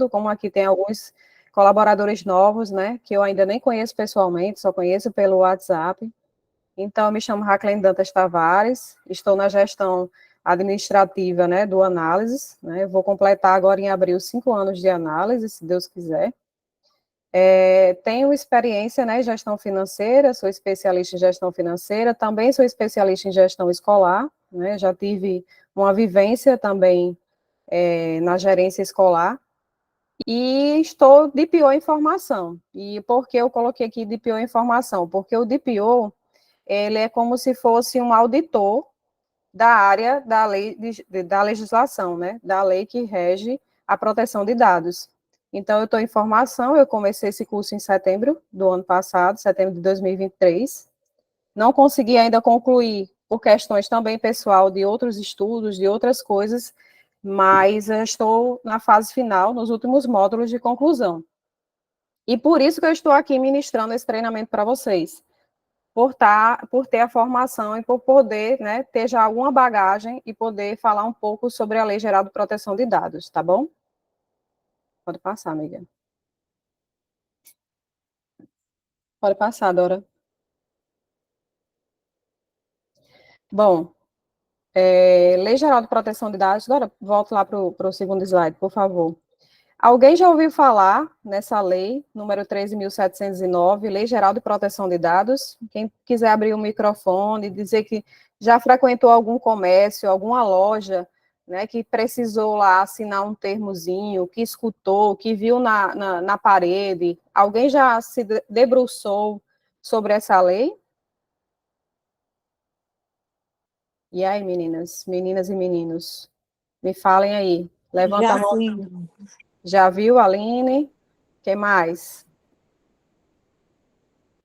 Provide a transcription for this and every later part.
como aqui tem alguns colaboradores novos, né, que eu ainda nem conheço pessoalmente, só conheço pelo WhatsApp. Então, eu me chamo Raclene Dantas Tavares, estou na gestão administrativa, né, do Análises, né, vou completar agora em abril 5 anos de análise, se Deus quiser. Tenho experiência, né, em gestão financeira, sou especialista em gestão financeira, também sou especialista em gestão escolar, né, já tive uma vivência também na gerência escolar, e estou DPO em formação. E por que eu coloquei aqui DPO em formação? Porque o DPO, ele é como se fosse um auditor da área da lei, da legislação, né, da lei que rege a proteção de dados. Então, eu estou em formação, eu comecei esse curso em setembro do ano passado, setembro de 2023. Não consegui ainda concluir, por questões também pessoal de outros estudos, de outras coisas, mas eu estou na fase final, nos últimos módulos de conclusão. E por isso que eu estou aqui ministrando esse treinamento para vocês, por ter a formação e por poder, né, ter já alguma bagagem e poder falar um pouco sobre a Lei Geral de Proteção de Dados, tá bom? Pode passar, amiga. Pode passar, Dora. Bom, Lei Geral de Proteção de Dados, Dora, volta lá para o segundo slide, por favor. Alguém já ouviu falar nessa lei, número 13.709, Lei Geral de Proteção de Dados? Quem quiser abrir o microfone, dizer que já frequentou algum comércio, alguma loja, né, que precisou lá assinar um termozinho, que escutou, que viu na parede, alguém já se debruçou sobre essa lei? E aí, meninas e meninos, me falem aí. Levanta Já a mão. sim. Já viu, Aline? Quem mais?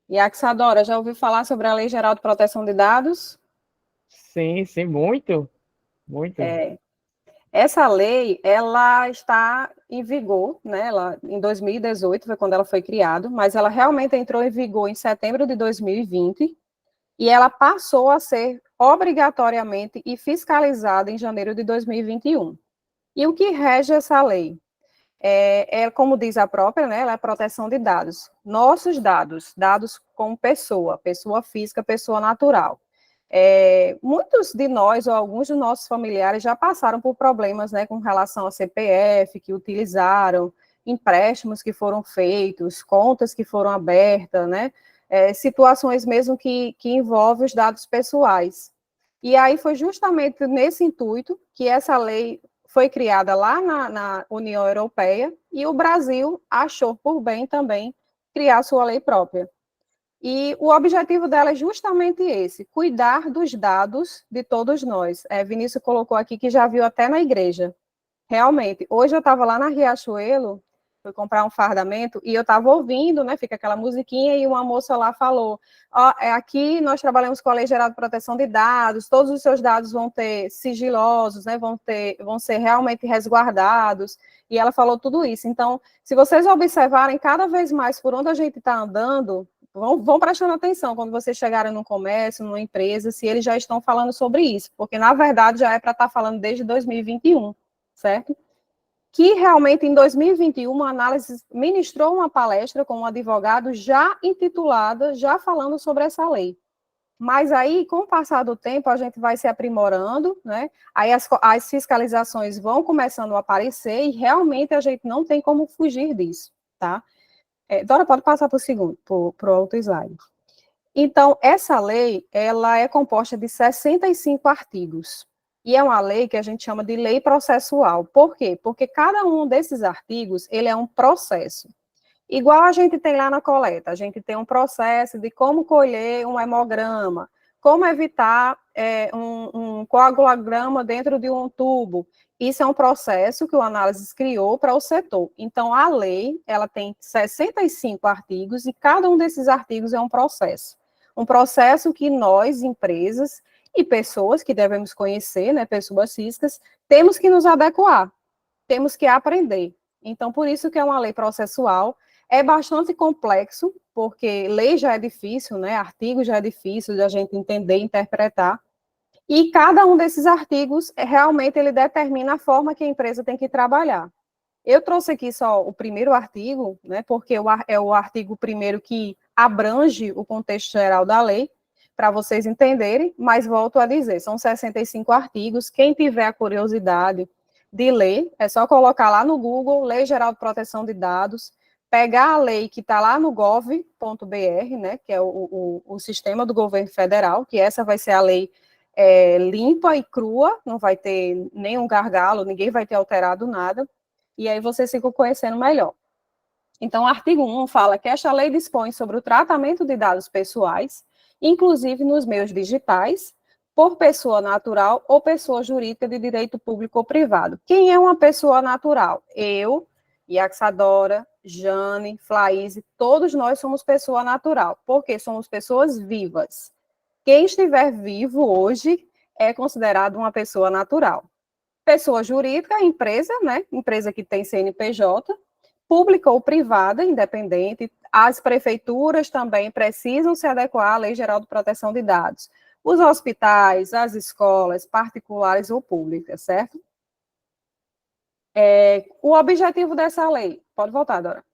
E a Axadora, já ouviu falar sobre a Lei Geral de Proteção de Dados? Sim, sim, muito, muito. Essa lei, ela está em vigor, né? Ela, em 2018 foi quando ela foi criada, mas ela realmente entrou em vigor em setembro de 2020 e ela passou a ser obrigatoriamente e fiscalizada em janeiro de 2021. E o que rege essa lei? Como diz a própria, né? Ela é a proteção de dados. Nossos dados, dados como pessoa, pessoa física, pessoa natural. Muitos de nós, ou alguns dos nossos familiares, já passaram por problemas, né, com relação a CPF, que utilizaram, empréstimos que foram feitos, contas que foram abertas, né, situações mesmo que envolvem os dados pessoais. E aí foi justamente nesse intuito que essa lei foi criada lá na União Europeia, e o Brasil achou por bem também criar sua lei própria. E o objetivo dela é justamente esse, cuidar dos dados de todos nós. Vinícius colocou aqui que já viu até na igreja. Realmente, hoje eu estava lá na Riachuelo, fui comprar um fardamento, e eu estava ouvindo, né, fica aquela musiquinha, e uma moça lá falou, aqui nós trabalhamos com a Lei Geral de Proteção de Dados, todos os seus dados vão ter sigilosos, né, vão ser realmente resguardados, e ela falou tudo isso. Então, se vocês observarem cada vez mais por onde a gente está andando, vão prestando atenção quando vocês chegarem num comércio, numa empresa, se eles já estão falando sobre isso, porque, na verdade, já é para estar falando desde 2021, certo? Que realmente, em 2021, a Análise ministrou uma palestra com um advogado já intitulada, já falando sobre essa lei. Mas aí, com o passar do tempo, a gente vai se aprimorando, né? Aí as fiscalizações vão começando a aparecer e realmente a gente não tem como fugir disso, tá? Dora, pode passar para o segundo, para o outro slide. Então, essa lei, ela é composta de 65 artigos. E é uma lei que a gente chama de lei processual. Por quê? Porque cada um desses artigos, ele é um processo. Igual a gente tem lá na coleta, a gente tem um processo de como colher um hemograma, como evitar um coagulograma dentro de um tubo. Isso é um processo que o Análises criou para o setor. Então, a lei, ela tem 65 artigos e cada um desses artigos é um processo. Um processo que nós, empresas e pessoas que devemos conhecer, né, pessoas físicas, temos que nos adequar, temos que aprender. Então, por isso que é uma lei processual. É bastante complexo, porque lei já é difícil, né? Artigo já é difícil de a gente entender, interpretar. E cada um desses artigos, realmente, ele determina a forma que a empresa tem que trabalhar. Eu trouxe aqui só o primeiro artigo, né, porque é o artigo primeiro que abrange o contexto geral da lei, para vocês entenderem, mas volto a dizer, são 65 artigos. Quem tiver a curiosidade de ler, é só colocar lá no Google, Lei Geral de Proteção de Dados, pegar a lei que está lá no gov.br, né, que é o sistema do governo federal, que essa vai ser a lei limpa e crua, não vai ter nenhum gargalo, ninguém vai ter alterado nada, e aí vocês ficam conhecendo melhor. Então, o artigo 1 fala que esta lei dispõe sobre o tratamento de dados pessoais, inclusive nos meios digitais, por pessoa natural ou pessoa jurídica de direito público ou privado. Quem é uma pessoa natural? Eu, Yaxadora, Jane, Flaíse, todos nós somos pessoa natural, porque somos pessoas vivas. Quem estiver vivo hoje é considerado uma pessoa natural. Pessoa jurídica, empresa, né? Empresa que tem CNPJ, pública ou privada, independente. As prefeituras também precisam se adequar à Lei Geral de Proteção de Dados. Os hospitais, as escolas, particulares ou públicas, certo? O objetivo dessa lei, pode voltar, Dora.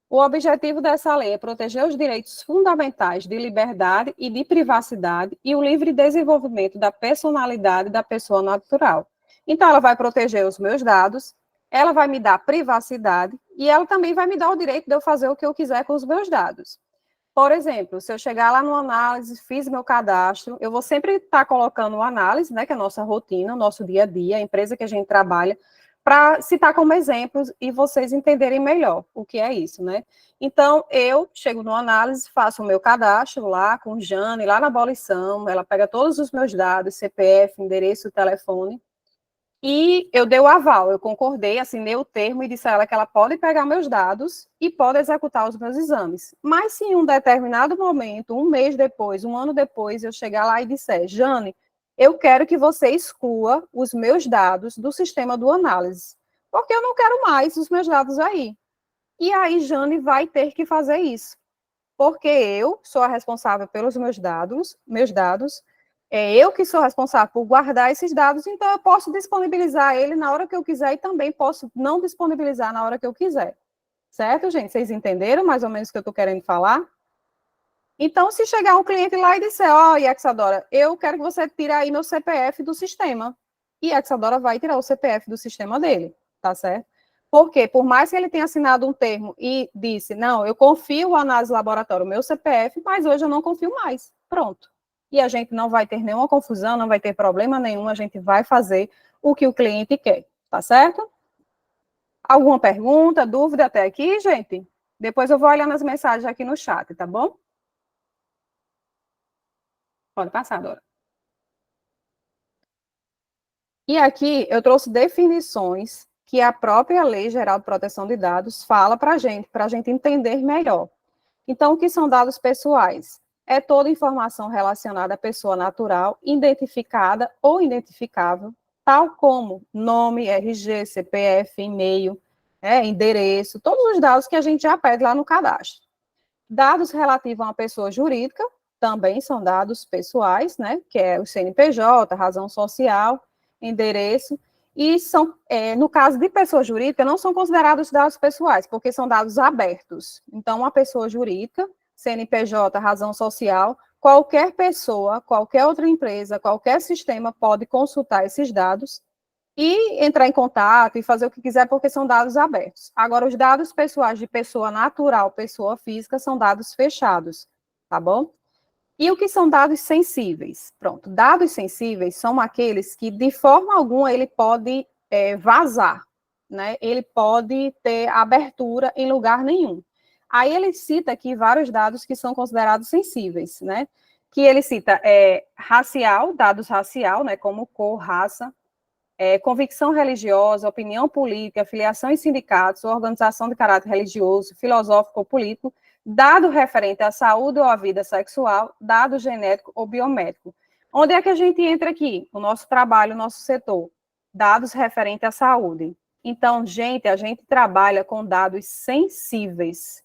O objetivo dessa lei é proteger os direitos fundamentais de liberdade e de privacidade e o livre desenvolvimento da personalidade da pessoa natural. Então, ela vai proteger os meus dados, ela vai me dar privacidade e ela também vai me dar o direito de eu fazer o que eu quiser com os meus dados. Por exemplo, se eu chegar lá no análise, fiz meu cadastro, eu vou sempre estar colocando uma análise, né, que é a nossa rotina, o nosso dia a dia, a empresa que a gente trabalha, para citar como exemplos e vocês entenderem melhor o que é isso, né? Então, eu chego no análise, faço o meu cadastro lá com Jane, lá na abolição, ela pega todos os meus dados, CPF, endereço, telefone, e eu dei o aval, eu concordei, assinei o termo e disse a ela que ela pode pegar meus dados e pode executar os meus exames. Mas se em um determinado momento, um mês depois, um ano depois, eu chegar lá e disser, Jane, eu quero que você exclua os meus dados do sistema do análise, porque eu não quero mais os meus dados aí. E aí, Jane vai ter que fazer isso, porque eu sou a responsável pelos meus dados, é eu que sou responsável por guardar esses dados, então eu posso disponibilizar ele na hora que eu quiser e também posso não disponibilizar na hora que eu quiser. Certo, gente? Vocês entenderam mais ou menos o que eu estou querendo falar? Então, se chegar um cliente lá e disser, ó, Yaxadora, eu quero que você tire aí meu CPF do sistema. E Yaxadora vai tirar o CPF do sistema dele, tá certo? Porque, por mais que ele tenha assinado um termo e disse, não, eu confio a análise laboratório, meu CPF, mas hoje eu não confio mais. Pronto. E a gente não vai ter nenhuma confusão, não vai ter problema nenhum, a gente vai fazer o que o cliente quer, tá certo? Alguma pergunta, dúvida até aqui, gente? Depois eu vou olhando as mensagens aqui no chat, tá bom? Pode passar, Dora. E aqui eu trouxe definições que a própria Lei Geral de Proteção de Dados fala para a gente entender melhor. Então, o que são dados pessoais? É toda informação relacionada à pessoa natural, identificada ou identificável, tal como nome, RG, CPF, e-mail, endereço, todos os dados que a gente já pede lá no cadastro. Dados relativos a uma pessoa jurídica, também são dados pessoais, né, que é o CNPJ, razão social, endereço, e são, no caso de pessoa jurídica, não são considerados dados pessoais, porque são dados abertos. Então, uma pessoa jurídica, CNPJ, razão social, qualquer pessoa, qualquer outra empresa, qualquer sistema pode consultar esses dados e entrar em contato e fazer o que quiser, porque são dados abertos. Agora, os dados pessoais de pessoa natural, pessoa física, são dados fechados, tá bom? E o que são dados sensíveis? Pronto, dados sensíveis são aqueles que, de forma alguma, ele pode vazar, né? Ele pode ter abertura em lugar nenhum. Aí ele cita aqui vários dados que são considerados sensíveis, né? Que ele cita racial, dados racial, né? Como cor, raça, convicção religiosa, opinião política, filiação em sindicatos, organização de caráter religioso, filosófico ou político, dado referente à saúde ou à vida sexual, dado genético ou biométrico. Onde é que a gente entra aqui? O nosso trabalho, o nosso setor. Dados referentes à saúde. Então, gente, a gente trabalha com dados sensíveis.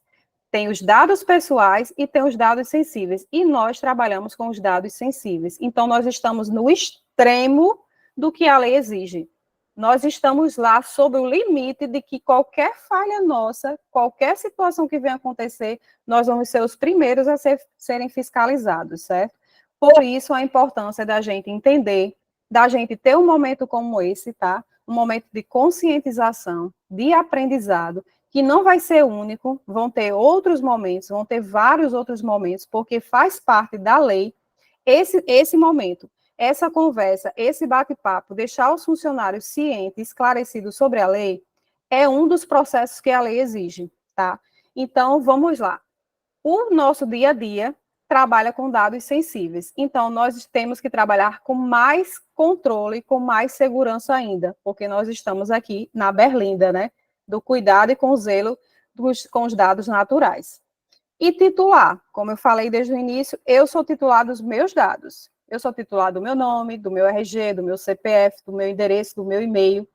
Tem os dados pessoais e tem os dados sensíveis. E nós trabalhamos com os dados sensíveis. Então, nós estamos no extremo do que a lei exige. nós estamos lá sob o limite de que qualquer falha nossa, qualquer situação que venha acontecer, nós vamos ser os primeiros a serem fiscalizados, certo? Por isso, a importância da gente entender, da gente ter um momento como esse, tá? Um momento de conscientização, de aprendizado, que não vai ser único, vão ter outros momentos, vão ter vários outros momentos, porque faz parte da lei esse momento, essa conversa, esse bate-papo, deixar os funcionários cientes, esclarecidos sobre a lei, é um dos processos que a lei exige, tá? Então, vamos lá. O nosso dia a dia trabalha com dados sensíveis, então nós temos que trabalhar com mais controle, com mais segurança ainda, porque nós estamos aqui na berlinda, né? Do cuidado e com zelo com os dados naturais. E titular, como eu falei desde o início, eu sou titular dos meus dados. Eu sou titular do meu nome, do meu RG, do meu CPF, do meu endereço, do meu e-mail.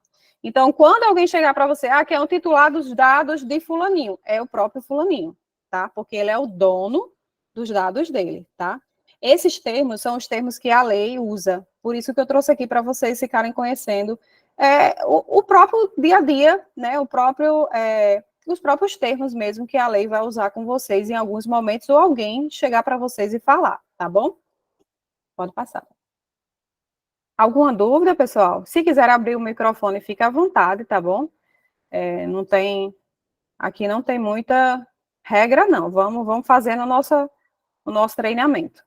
Então, quando alguém chegar para você, que é o titular dos dados de fulaninho, é o próprio fulaninho, tá? Porque ele é o dono dos dados dele, tá? Esses termos são os termos que a lei usa. Por isso que eu trouxe aqui para vocês ficarem conhecendo o próprio dia a dia, né? Os próprios termos mesmo que a lei vai usar com vocês em alguns momentos, ou alguém chegar para vocês e falar, tá bom? Pode passar. Alguma dúvida, pessoal? Se quiser abrir o microfone, fica à vontade, tá bom? Aqui não tem muita regra, não. Vamos fazendo o nosso treinamento.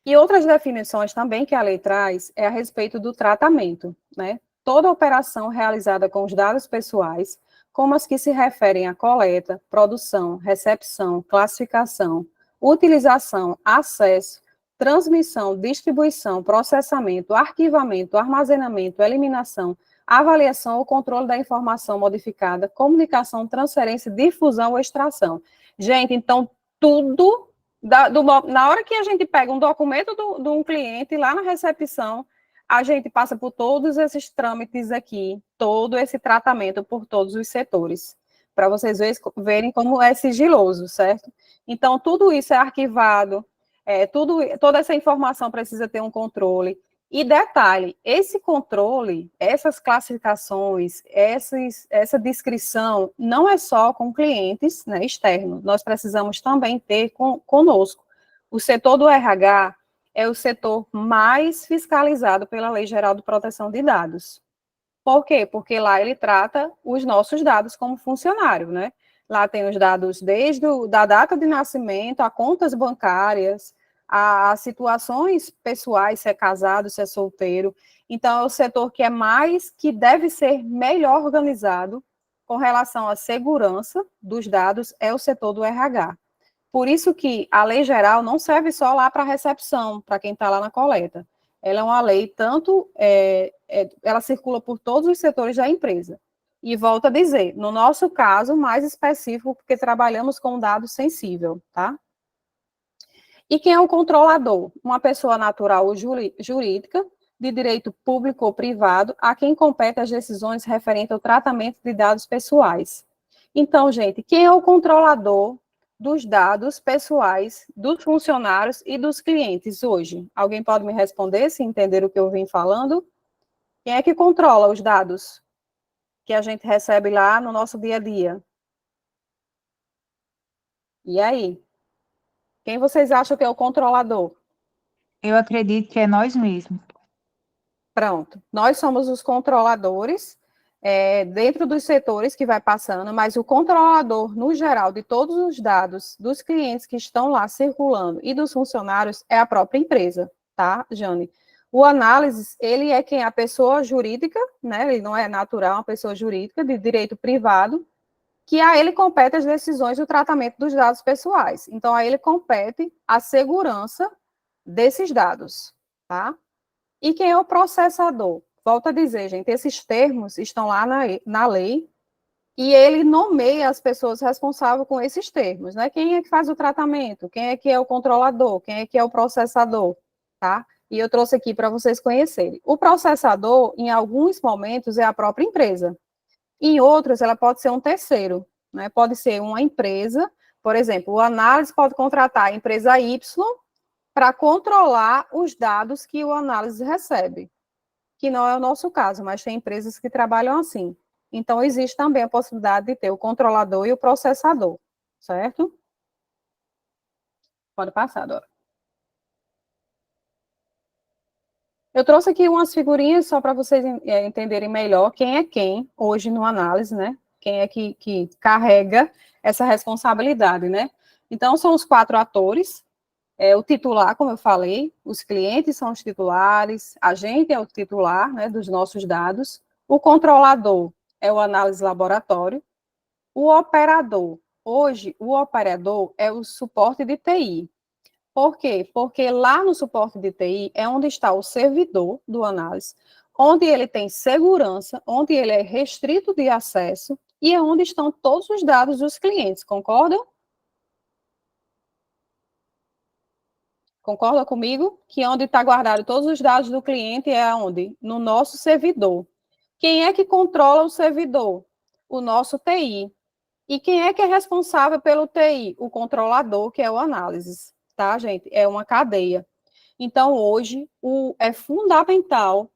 E outras definições também que a lei traz é a respeito do tratamento, né? Toda operação realizada com os dados pessoais, como as que se referem à coleta, produção, recepção, classificação, utilização, acesso, transmissão, distribuição, processamento, arquivamento, armazenamento, eliminação, avaliação ou controle da informação modificada, comunicação, transferência, difusão ou extração. Gente, então, tudo na hora que a gente pega um documento de um cliente lá na recepção, a gente passa por todos esses trâmites aqui, todo esse tratamento por todos os setores, para vocês verem como é sigiloso, certo? Então, tudo isso é arquivado, toda essa informação precisa ter um controle. E detalhe, esse controle, essas classificações, essa descrição, não é só com clientes, né, externos, nós precisamos também ter conosco. O setor do RH é o setor mais fiscalizado pela Lei Geral de Proteção de Dados. Por quê? Porque lá ele trata os nossos dados como funcionário, né? Lá tem os dados desde da data de nascimento, a contas bancárias, a situações pessoais, se é casado, se é solteiro. Então, é o setor que deve ser melhor organizado com relação à segurança dos dados, é o setor do RH. Por isso que a lei geral não serve só lá para a recepção, para quem está lá na coleta. Ela é uma lei, ela circula por todos os setores da empresa. E volto a dizer, no nosso caso, mais específico, porque trabalhamos com dado sensível, tá? E quem é o controlador? Uma pessoa natural ou jurídica, de direito público ou privado, a quem compete as decisões referentes ao tratamento de dados pessoais. Então, gente, quem é o controlador dos dados pessoais dos funcionários e dos clientes hoje? Alguém pode me responder, se entender o que eu vim falando? Quem é que controla os dados que a gente recebe lá no nosso dia a dia? E aí? Quem vocês acham que é o controlador? Eu acredito que é nós mesmos. Pronto. Nós somos os controladores dentro dos setores que vai passando, mas o controlador, no geral, de todos os dados dos clientes que estão lá circulando e dos funcionários é a própria empresa, tá, Jane? O análise, ele é quem é a pessoa jurídica, né? Ele não é natural, é uma pessoa jurídica de direito privado, que a ele compete as decisões do tratamento dos dados pessoais. Então, a ele compete a segurança desses dados, tá? E quem é o processador? Volto a dizer, gente, esses termos estão lá na lei e ele nomeia as pessoas responsáveis com esses termos, né? Quem é que faz o tratamento? Quem é que é o controlador? Quem é que é o processador? Tá? E eu trouxe aqui para vocês conhecerem. O processador, em alguns momentos, é a própria empresa. Em outros, ela pode ser um terceiro, né? Pode ser uma empresa, por exemplo, o análise pode contratar a empresa Y para controlar os dados que o análise recebe, que não é o nosso caso, mas tem empresas que trabalham assim. Então, existe também a possibilidade de ter o controlador e o processador, certo? Pode passar, Dora. Eu trouxe aqui umas figurinhas só para vocês entenderem melhor quem é quem hoje no análise, né? Quem é que carrega essa responsabilidade, né? Então, são os 4 atores, o titular, como eu falei, os clientes são os titulares, a gente é o titular, né, dos nossos dados, o controlador é o análise laboratório, o operador, hoje, o operador é o suporte de TI. Por quê? Porque lá no suporte de TI é onde está o servidor do análise, onde ele tem segurança, onde ele é restrito de acesso e é onde estão todos os dados dos clientes, concordam? Concorda comigo? Que onde está guardado todos os dados do cliente é onde? No nosso servidor. Quem é que controla o servidor? O nosso TI. E quem é que é responsável pelo TI? O controlador, que é o análise, tá, gente? É uma cadeia. Então, hoje, é fundamental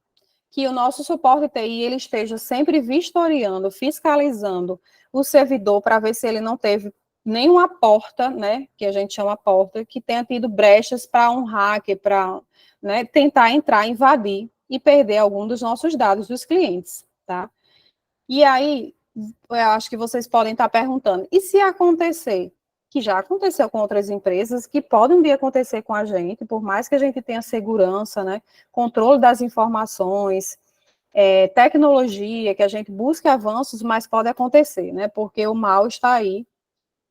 que o nosso suporte TI ele esteja sempre vistoriando, fiscalizando o servidor para ver se ele não teve nenhuma porta, né, que a gente chama porta, que tenha tido brechas para um hacker, para, né, tentar entrar, invadir e perder algum dos nossos dados dos clientes, tá? E aí, eu acho que vocês podem estar perguntando, e se acontecer? Que já aconteceu com outras empresas, que podem vir acontecer com a gente, por mais que a gente tenha segurança, né, controle das informações, tecnologia, que a gente busque avanços, mas pode acontecer, né, porque o mal está aí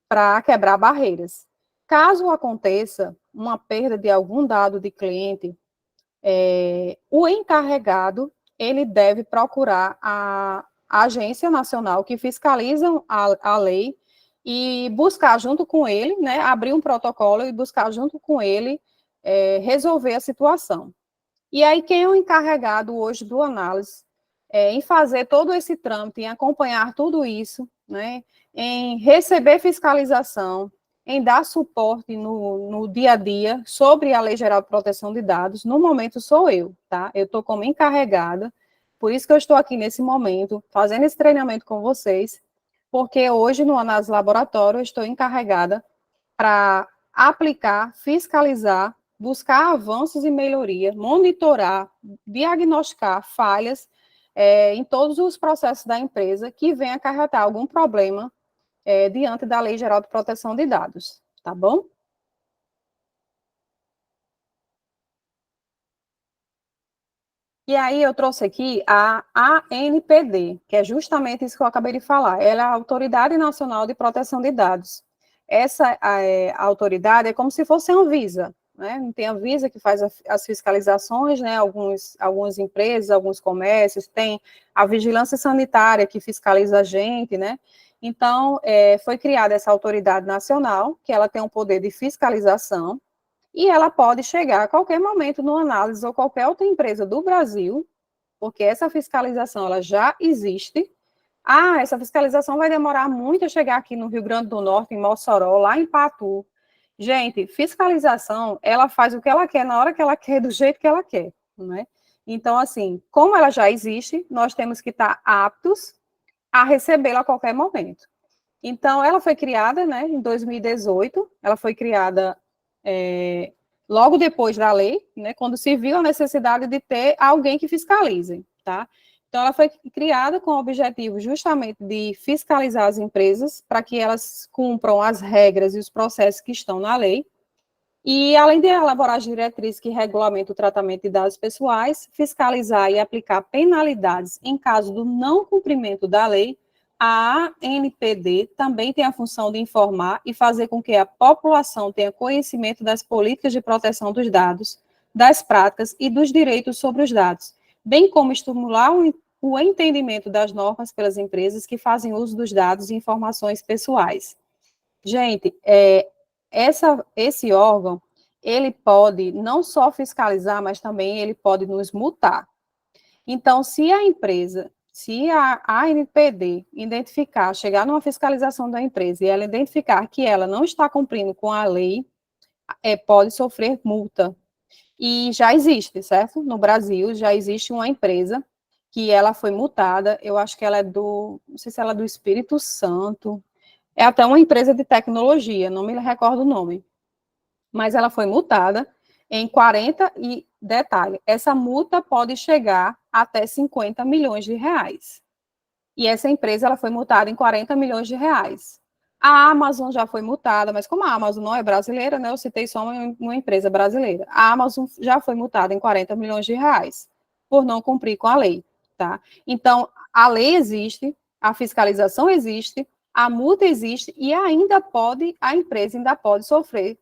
para quebrar barreiras. Caso aconteça uma perda de algum dado de cliente, o encarregado, ele deve procurar a Agência Nacional que fiscaliza a lei e buscar junto com ele, né, abrir um protocolo e buscar junto com ele resolver a situação. E aí, quem é o encarregado hoje do análise em fazer todo esse trâmite, em acompanhar tudo isso, né, em receber fiscalização, em dar suporte no dia a dia sobre a Lei Geral de Proteção de Dados, no momento sou eu, tá? Eu estou como encarregada, por isso que eu estou aqui nesse momento, fazendo esse treinamento com vocês, porque hoje no Análise Laboratório eu estou encarregada para aplicar, fiscalizar, buscar avanços e melhoria, monitorar, diagnosticar falhas em todos os processos da empresa que venham acarretar algum problema diante da Lei Geral de Proteção de Dados, tá bom? E aí eu trouxe aqui a ANPD, que é justamente isso que eu acabei de falar. Ela é a Autoridade Nacional de Proteção de Dados. Essa a autoridade é como se fosse a Anvisa, né? Tem a Anvisa que faz as fiscalizações, né? Algumas empresas, alguns comércios, tem a Vigilância Sanitária que fiscaliza a gente, né? Então, foi criada essa autoridade nacional, que ela tem um poder de fiscalização, e ela pode chegar a qualquer momento no análise ou qualquer outra empresa do Brasil, porque essa fiscalização ela já existe. Ah, essa fiscalização vai demorar muito a chegar aqui no Rio Grande do Norte, em Mossoró, lá em Patu. Gente, fiscalização, ela faz o que ela quer, na hora que ela quer, do jeito que ela quer, né? Então, assim, como ela já existe, nós temos que estar aptos a recebê-la a qualquer momento. Então, ela foi criada, né, em 2018, ela foi criada logo depois da lei, né, quando se viu a necessidade de ter alguém que fiscalize, tá? Então, ela foi criada com o objetivo justamente de fiscalizar as empresas para que elas cumpram as regras e os processos que estão na lei, e além de elaborar as diretrizes que regulamentam o tratamento de dados pessoais, fiscalizar e aplicar penalidades em caso do não cumprimento da lei, a ANPD também tem a função de informar e fazer com que a população tenha conhecimento das políticas de proteção dos dados, das práticas e dos direitos sobre os dados, bem como estimular o entendimento das normas pelas empresas que fazem uso dos dados e informações pessoais. Gente, esse órgão, ele pode não só fiscalizar, mas também ele pode nos multar. Então, se a empresa, se a ANPD identificar, chegar numa fiscalização da empresa e ela identificar que ela não está cumprindo com a lei, pode sofrer multa. E já existe, certo? No Brasil, já existe uma empresa que ela foi multada, eu acho que ela é não sei se ela é do Espírito Santo, é até uma empresa de tecnologia, não me recordo o nome, mas ela foi multada em 40, e detalhe, essa multa pode chegar até 50 milhões de reais. E essa empresa ela foi multada em 40 milhões de reais. A Amazon já foi multada, mas como a Amazon não é brasileira, né, eu citei só uma empresa brasileira. A Amazon já foi multada em 40 milhões de reais por não cumprir com a lei, tá? Então, a lei existe, a fiscalização existe, a multa existe e a empresa ainda pode sofrer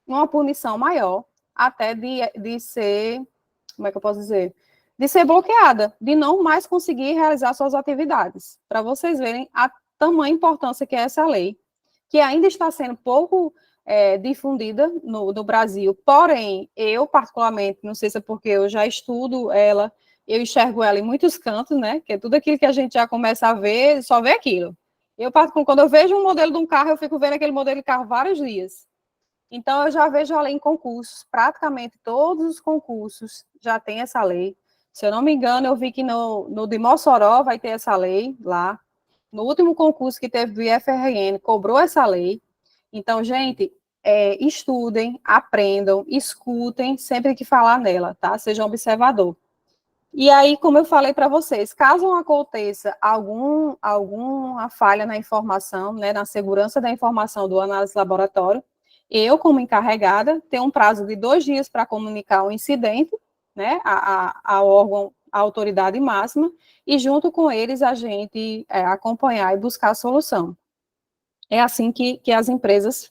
uma punição maior até de ser, como é que eu posso dizer? De ser bloqueada, de não mais conseguir realizar suas atividades. Para vocês verem a tamanha importância que é essa lei, que ainda está sendo pouco difundida no Brasil. Porém, eu, particularmente, não sei se é porque eu já estudo ela, eu enxergo ela em muitos cantos, né? Que é tudo aquilo que a gente já começa a ver, só vê aquilo. Eu, quando eu vejo um modelo de um carro, eu fico vendo aquele modelo de carro vários dias. Então, eu já vejo a lei em concursos, praticamente todos os concursos já tem essa lei. Se eu não me engano, eu vi que no de Mossoró vai ter essa lei lá. No último concurso que teve do IFRN, cobrou essa lei. Então, gente, estudem, aprendam, escutem sempre que falar nela, tá? Seja um observador. E aí, como eu falei para vocês, caso aconteça alguma falha na informação, né, na segurança da informação do análise laboratório, eu, como encarregada, tenho um prazo de 2 dias para comunicar o incidente, né, ao órgão, à autoridade máxima, e junto com eles a gente acompanhar e buscar a solução. É assim que as empresas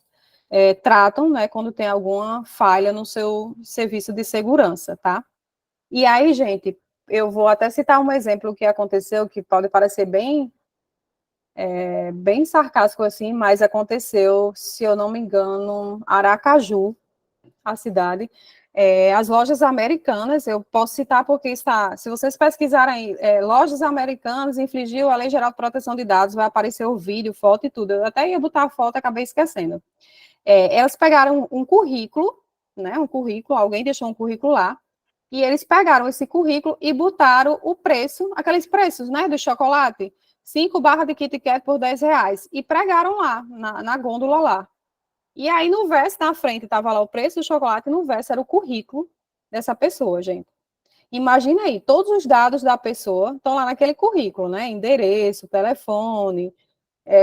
tratam, né, quando tem alguma falha no seu serviço de segurança, tá? E aí, gente, eu vou até citar um exemplo que aconteceu, que pode parecer bem sarcástico assim, mas aconteceu, se eu não me engano, Aracaju, a cidade. As lojas americanas, eu posso citar porque está, se vocês pesquisarem lojas americanas infligiu a Lei Geral de Proteção de Dados, vai aparecer o vídeo, foto e tudo. Eu até ia botar a foto, acabei esquecendo. Elas pegaram um currículo, né, alguém deixou um currículo lá, e eles pegaram esse currículo e botaram o preço, aqueles preços, né, do chocolate, 5 barras de Kit Kat por R$10, e pregaram lá, na gôndola lá. E aí, no verso, na frente, estava lá o preço do chocolate, e no verso era o currículo dessa pessoa, gente. Imagina aí, todos os dados da pessoa estão lá naquele currículo, né, endereço, telefone,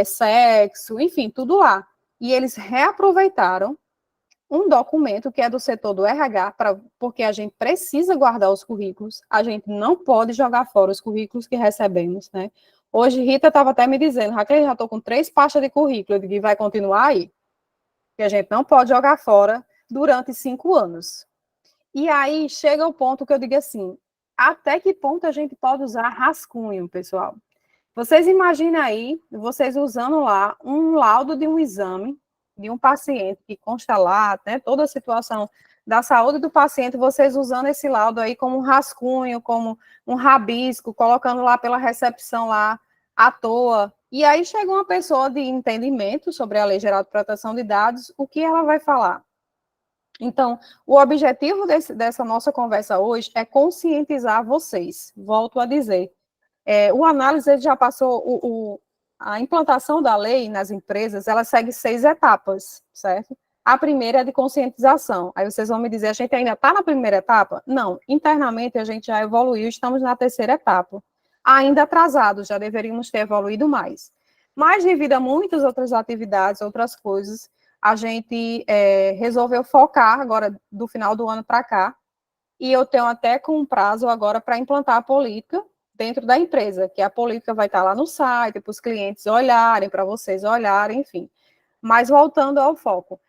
sexo, enfim, tudo lá. E eles reaproveitaram um documento que é do setor do RH, porque a gente precisa guardar os currículos, a gente não pode jogar fora os currículos que recebemos, né? Hoje, Rita estava até me dizendo, Raquel, já estou com 3 pastas de currículo, eu digo, vai continuar aí? Que a gente não pode jogar fora durante 5 anos. E aí, chega o ponto que eu digo assim, até que ponto a gente pode usar rascunho, pessoal? Vocês imaginem aí, vocês usando lá um laudo de um exame de um paciente que consta lá, né, toda a situação da saúde do paciente, vocês usando esse laudo aí como um rascunho, como um rabisco, colocando lá pela recepção lá à toa. E aí chega uma pessoa de entendimento sobre a Lei Geral de Proteção de Dados, o que ela vai falar? Então, o objetivo dessa nossa conversa hoje é conscientizar vocês, volto a dizer. O análise já passou, a implantação da lei nas empresas, ela segue 6 etapas, certo? A primeira é de conscientização. Aí vocês vão me dizer, a gente ainda está na primeira etapa? Não, internamente a gente já evoluiu, estamos na terceira etapa. Ainda atrasados, já deveríamos ter evoluído mais. Mas devido a muitas outras atividades, outras coisas, a gente resolveu focar agora do final do ano para cá, e eu tenho até com um prazo agora para implantar a política dentro da empresa, que a política vai estar lá no site, para os clientes olharem, para vocês olharem, enfim. Mas voltando ao foco,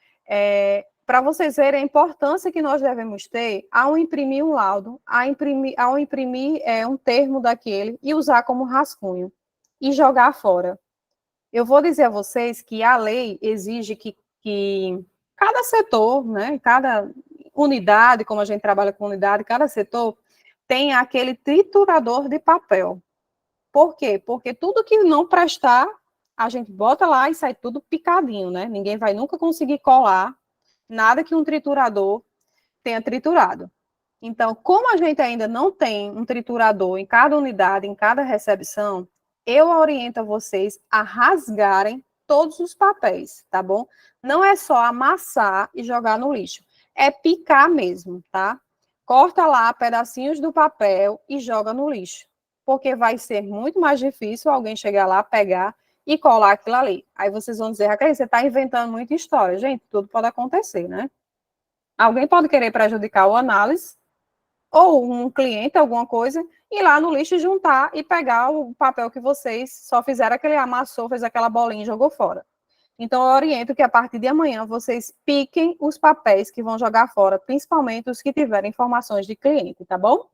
para vocês verem a importância que nós devemos ter ao imprimir um laudo, ao imprimir um termo daquele e usar como rascunho e jogar fora. Eu vou dizer a vocês que a lei exige que cada setor, né, cada unidade, como a gente trabalha com unidade, cada setor tem aquele triturador de papel. Por quê? Porque tudo que não prestar, a gente bota lá e sai tudo picadinho, né? Ninguém vai nunca conseguir colar Nada que um triturador tenha triturado. Então, como a gente ainda não tem um triturador em cada unidade, em cada recepção, eu oriento a vocês a rasgarem todos os papéis, tá bom? Não é só amassar e jogar no lixo, é picar mesmo, tá? Corta lá pedacinhos do papel e joga no lixo, porque vai ser muito mais difícil alguém chegar lá, pegar e colar aquilo ali. Aí vocês vão dizer, Raquel, você está inventando muita história. Gente, tudo pode acontecer, né? Alguém pode querer prejudicar o análise, ou um cliente, alguma coisa, ir lá no lixo juntar e pegar o papel que vocês só fizeram aquele amassou, fez aquela bolinha e jogou fora. Então, eu oriento que a partir de amanhã vocês piquem os papéis que vão jogar fora, principalmente os que tiverem informações de cliente, tá bom?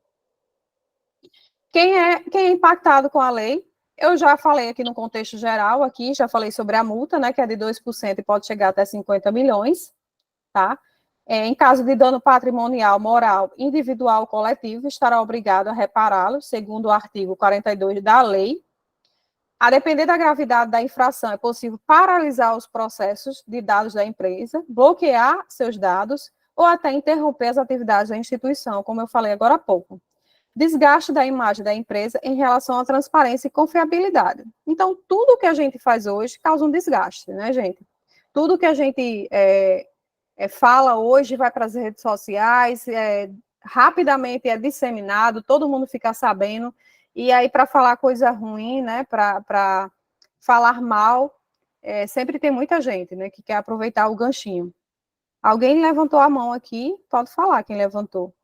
Quem é impactado com a lei, eu já falei aqui no contexto geral, aqui, já falei sobre a multa, né, que é de 2% e pode chegar até 50 milhões, tá? Em caso de dano patrimonial, moral, individual ou coletivo, estará obrigado a repará-lo, segundo o artigo 42 da lei. A depender da gravidade da infração, é possível paralisar os processos de dados da empresa, bloquear seus dados ou até interromper as atividades da instituição, como eu falei agora há pouco. Desgaste da imagem da empresa em relação à transparência e confiabilidade. Então, tudo que a gente faz hoje causa um desgaste, né, gente? Tudo que a gente fala hoje vai para as redes sociais, rapidamente é disseminado, todo mundo fica sabendo, e aí para falar coisa ruim, né, para falar mal, sempre tem muita gente, né, que quer aproveitar o ganchinho. Alguém levantou a mão aqui, pode falar quem levantou.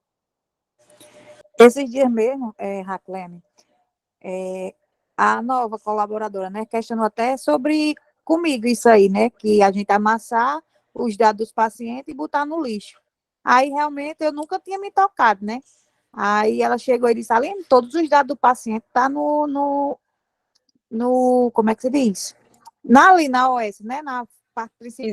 Esses dias mesmo, Raclene, a nova colaboradora, né, questionou até sobre comigo isso aí, né, que a gente amassar os dados dos pacientes e botar no lixo. Aí, realmente, eu nunca tinha me tocado, né? Aí ela chegou e disse, Aline, todos os dados do paciente tá no como é que se diz? Ali na OS, né, na parte principal.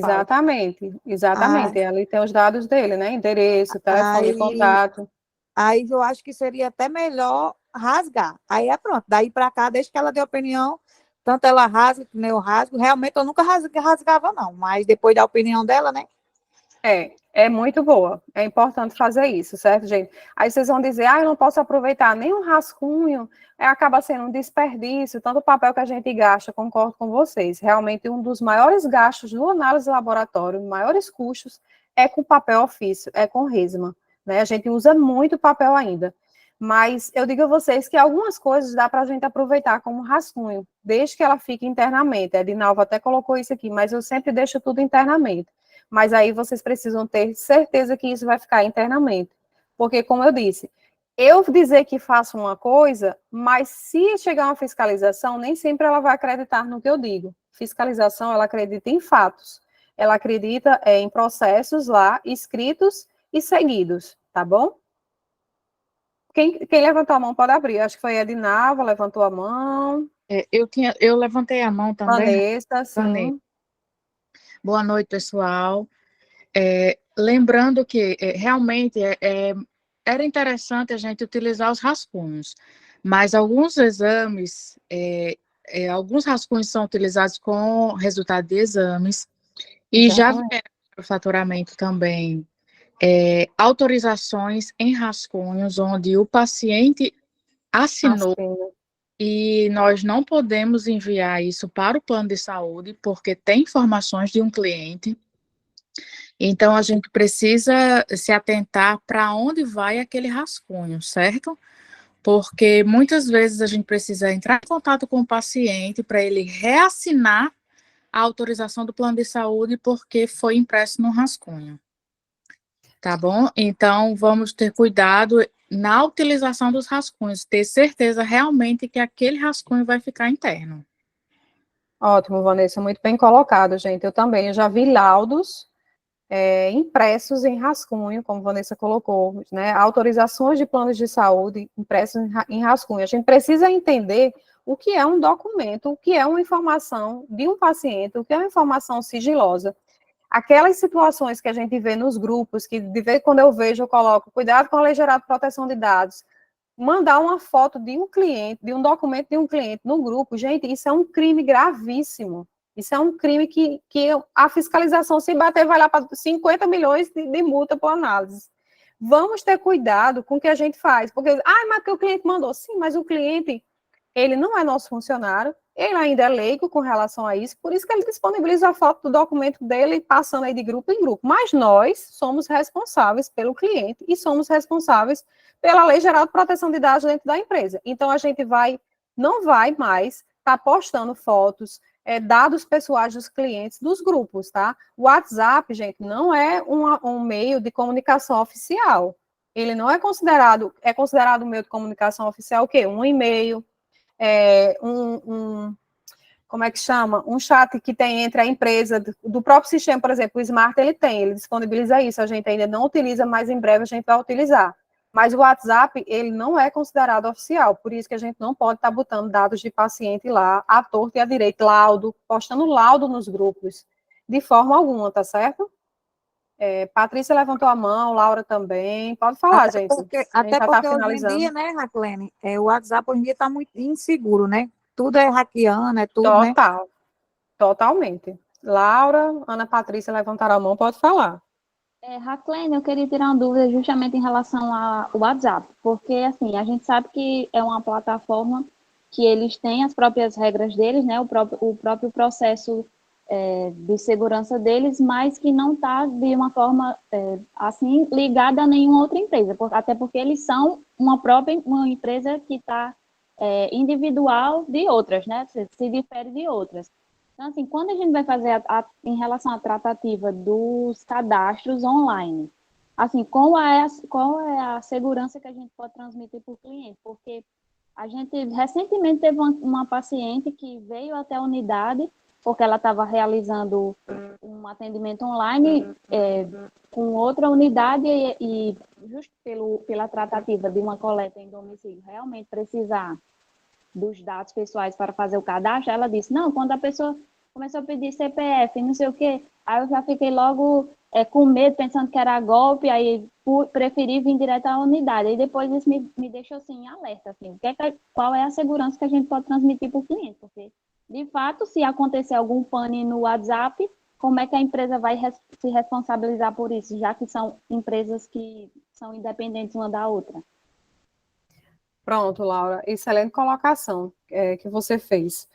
Exatamente. Ali tem os dados dele, né, endereço, telefone, contato. Aí eu acho que seria até melhor rasgar. Aí pronto, daí para cá, desde que ela deu opinião, tanto ela rasga como eu rasgo. Realmente eu nunca rasgava, não, mas depois da opinião dela, né? É muito boa. É importante fazer isso, certo, gente? Aí vocês vão dizer, eu não posso aproveitar nem um rascunho, acaba sendo um desperdício, tanto o papel que a gente gasta, concordo com vocês. Realmente, um dos maiores gastos do análise laboratório, maiores custos, é com papel ofício, é com resma, né? A gente usa muito papel ainda. Mas eu digo a vocês que algumas coisas dá para a gente aproveitar como rascunho, desde que ela fique internamente. A Edinalva até colocou isso aqui, mas eu sempre deixo tudo internamente. Mas aí vocês precisam ter certeza que isso vai ficar internamente. Porque, como eu disse, eu dizer que faço uma coisa, mas se chegar uma fiscalização, nem sempre ela vai acreditar no que eu digo. Fiscalização, ela acredita em fatos. Ela acredita em processos lá, escritos e seguidos, tá bom? Quem levantou a mão pode abrir. Acho que foi a Edinalva, levantou a mão. Eu levantei a mão também. Vanessa, sim. Boa noite, pessoal. Lembrando que realmente era interessante a gente utilizar os rascunhos, mas alguns exames, alguns rascunhos são utilizados com resultado de exames, e já vieram para o faturamento também autorizações em rascunhos, onde o paciente assinou. E nós não podemos enviar isso para o plano de saúde, porque tem informações de um cliente. Então, a gente precisa se atentar para onde vai aquele rascunho, certo? Porque muitas vezes a gente precisa entrar em contato com o paciente para ele reassinar a autorização do plano de saúde, porque foi impresso no rascunho. Tá bom? Então, vamos ter cuidado na utilização dos rascunhos, ter certeza realmente que aquele rascunho vai ficar interno. Ótimo, Vanessa, muito bem colocado, gente. Eu também já vi laudos impressos em rascunho, como Vanessa colocou, né? Autorizações de planos de saúde impressos em rascunho. A gente precisa entender o que é um documento, o que é uma informação de um paciente, o que é uma informação sigilosa. Aquelas situações que a gente vê nos grupos, que de vez quando eu vejo, eu coloco cuidado com a Lei Geral de Proteção de Dados, mandar uma foto de um cliente, de um documento de um cliente no grupo, gente, isso é um crime gravíssimo. Isso é um crime que a fiscalização, se bater, vai lá para 50 milhões de multa por análise. Vamos ter cuidado com o que a gente faz, porque, mas que o cliente mandou. Sim, mas o cliente, ele não é nosso funcionário, ele ainda é leigo com relação a isso, por isso que ele disponibiliza a foto do documento dele, passando aí de grupo em grupo. Mas nós somos responsáveis pelo cliente e somos responsáveis pela Lei Geral de Proteção de Dados dentro da empresa. Então, a gente não vai mais estar postando fotos, dados pessoais dos clientes dos grupos, tá? O WhatsApp, gente, não é um meio de comunicação oficial. Ele não é considerado um meio de comunicação oficial o quê? Um e-mail, como é que chama? Um chat que tem entre a empresa, do próprio sistema, por exemplo, o Smart, ele disponibiliza isso, a gente ainda não utiliza, mas em breve a gente vai utilizar. Mas o WhatsApp, ele não é considerado oficial, por isso que a gente não pode estar botando dados de paciente lá, à torta e à direita, laudo, postando laudo nos grupos, de forma alguma, tá certo? Patrícia levantou a mão, Laura também, pode falar, gente. Até porque hoje em dia, né, Raclene, o WhatsApp hoje em dia está muito inseguro, né? Tudo é hackeando, é tudo, né? Totalmente. Laura, Ana Patrícia levantaram a mão, pode falar. Raclene, eu queria tirar uma dúvida justamente em relação ao WhatsApp, porque, assim, a gente sabe que é uma plataforma que eles têm as próprias regras deles, né, o próprio processo de segurança deles, mas que não está de uma forma, assim, ligada a nenhuma outra empresa, até porque eles são uma empresa que está individual de outras, né, se difere de outras. Então, assim, quando a gente vai fazer em relação à tratativa dos cadastros online, assim, qual é a segurança que a gente pode transmitir para o cliente? Porque a gente recentemente teve uma paciente que veio até a unidade, porque ela estava realizando um atendimento online com outra unidade e justo pela tratativa de uma coleta em domicílio realmente precisar dos dados pessoais para fazer o cadastro, ela disse, não, quando a pessoa começou a pedir CPF, não sei o quê, aí eu já fiquei logo com medo, pensando que era golpe, aí preferi vir direto à unidade, aí depois isso me deixou, assim, alerta, assim, qual é a segurança que a gente pode transmitir para o cliente, porque, de fato, se acontecer algum pane no WhatsApp, como é que a empresa vai se responsabilizar por isso, já que são empresas que são independentes uma da outra? Pronto, Laura, excelente colocação que você fez.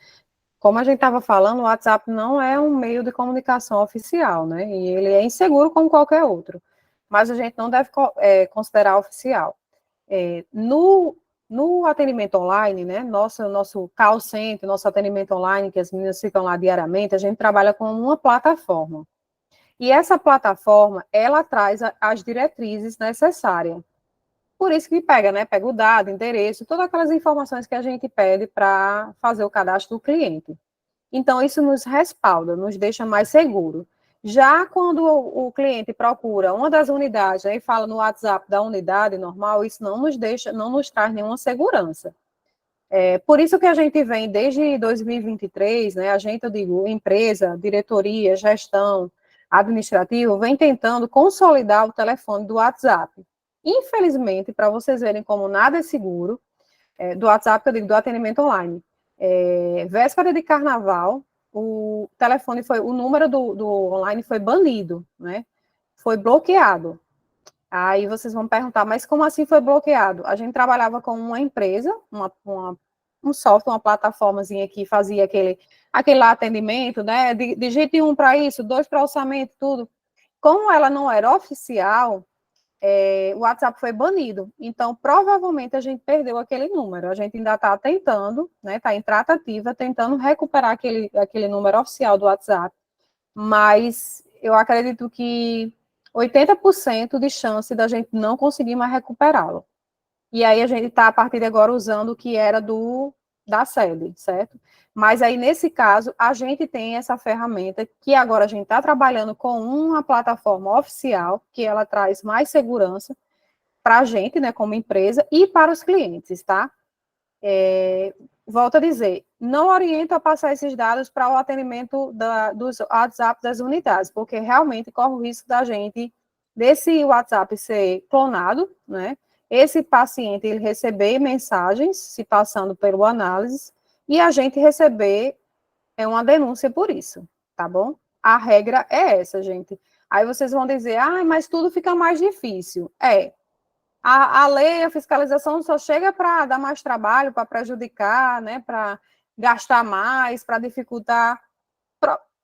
Como a gente estava falando, o WhatsApp não é um meio de comunicação oficial, né? E ele é inseguro como qualquer outro. Mas a gente não deve considerar oficial. No atendimento online, né? Nosso call center, nosso atendimento online, que as meninas ficam lá diariamente, a gente trabalha com uma plataforma. E essa plataforma, ela traz as diretrizes necessárias. Por isso que pega, né? Pega o dado, endereço, todas aquelas informações que a gente pede para fazer o cadastro do cliente. Então, isso nos respalda, nos deixa mais seguro. Já quando o cliente procura uma das unidades, né, e fala no WhatsApp da unidade normal, isso não nos traz nenhuma segurança. Por isso que a gente vem desde 2023, né? Eu digo, empresa, diretoria, gestão, administrativo, vem tentando consolidar o telefone do WhatsApp. Infelizmente, para vocês verem como nada é seguro, do WhatsApp, que eu digo, do atendimento online. Véspera de carnaval, o número do online foi banido, né? Foi bloqueado. Aí vocês vão perguntar, mas como assim foi bloqueado? A gente trabalhava com uma empresa, um software, uma plataformazinha que fazia aquele lá atendimento, né? Digite 1 para isso, 2 para orçamento, tudo. Como ela não era oficial, o WhatsApp foi banido. Então, provavelmente, a gente perdeu aquele número. A gente ainda está tentando, né? Está em tratativa, tentando recuperar aquele número oficial do WhatsApp. Mas eu acredito que 80% de chance da gente não conseguir mais recuperá-lo. E aí a gente está, a partir de agora, usando o que era da sede, certo? Mas aí, nesse caso, a gente tem essa ferramenta que agora a gente está trabalhando com uma plataforma oficial, que ela traz mais segurança para a gente, né, como empresa, e para os clientes, tá? Volto a dizer, não oriento a passar esses dados para o atendimento dos WhatsApp das unidades, porque realmente corre o risco desse WhatsApp ser clonado, né? Esse paciente, ele receber mensagens se passando pelo análise, e a gente receber é uma denúncia por isso, tá bom? A regra é essa, gente. Aí vocês vão dizer, mas tudo fica mais difícil. A lei, a fiscalização só chega para dar mais trabalho, para prejudicar, né, para gastar mais, para dificultar.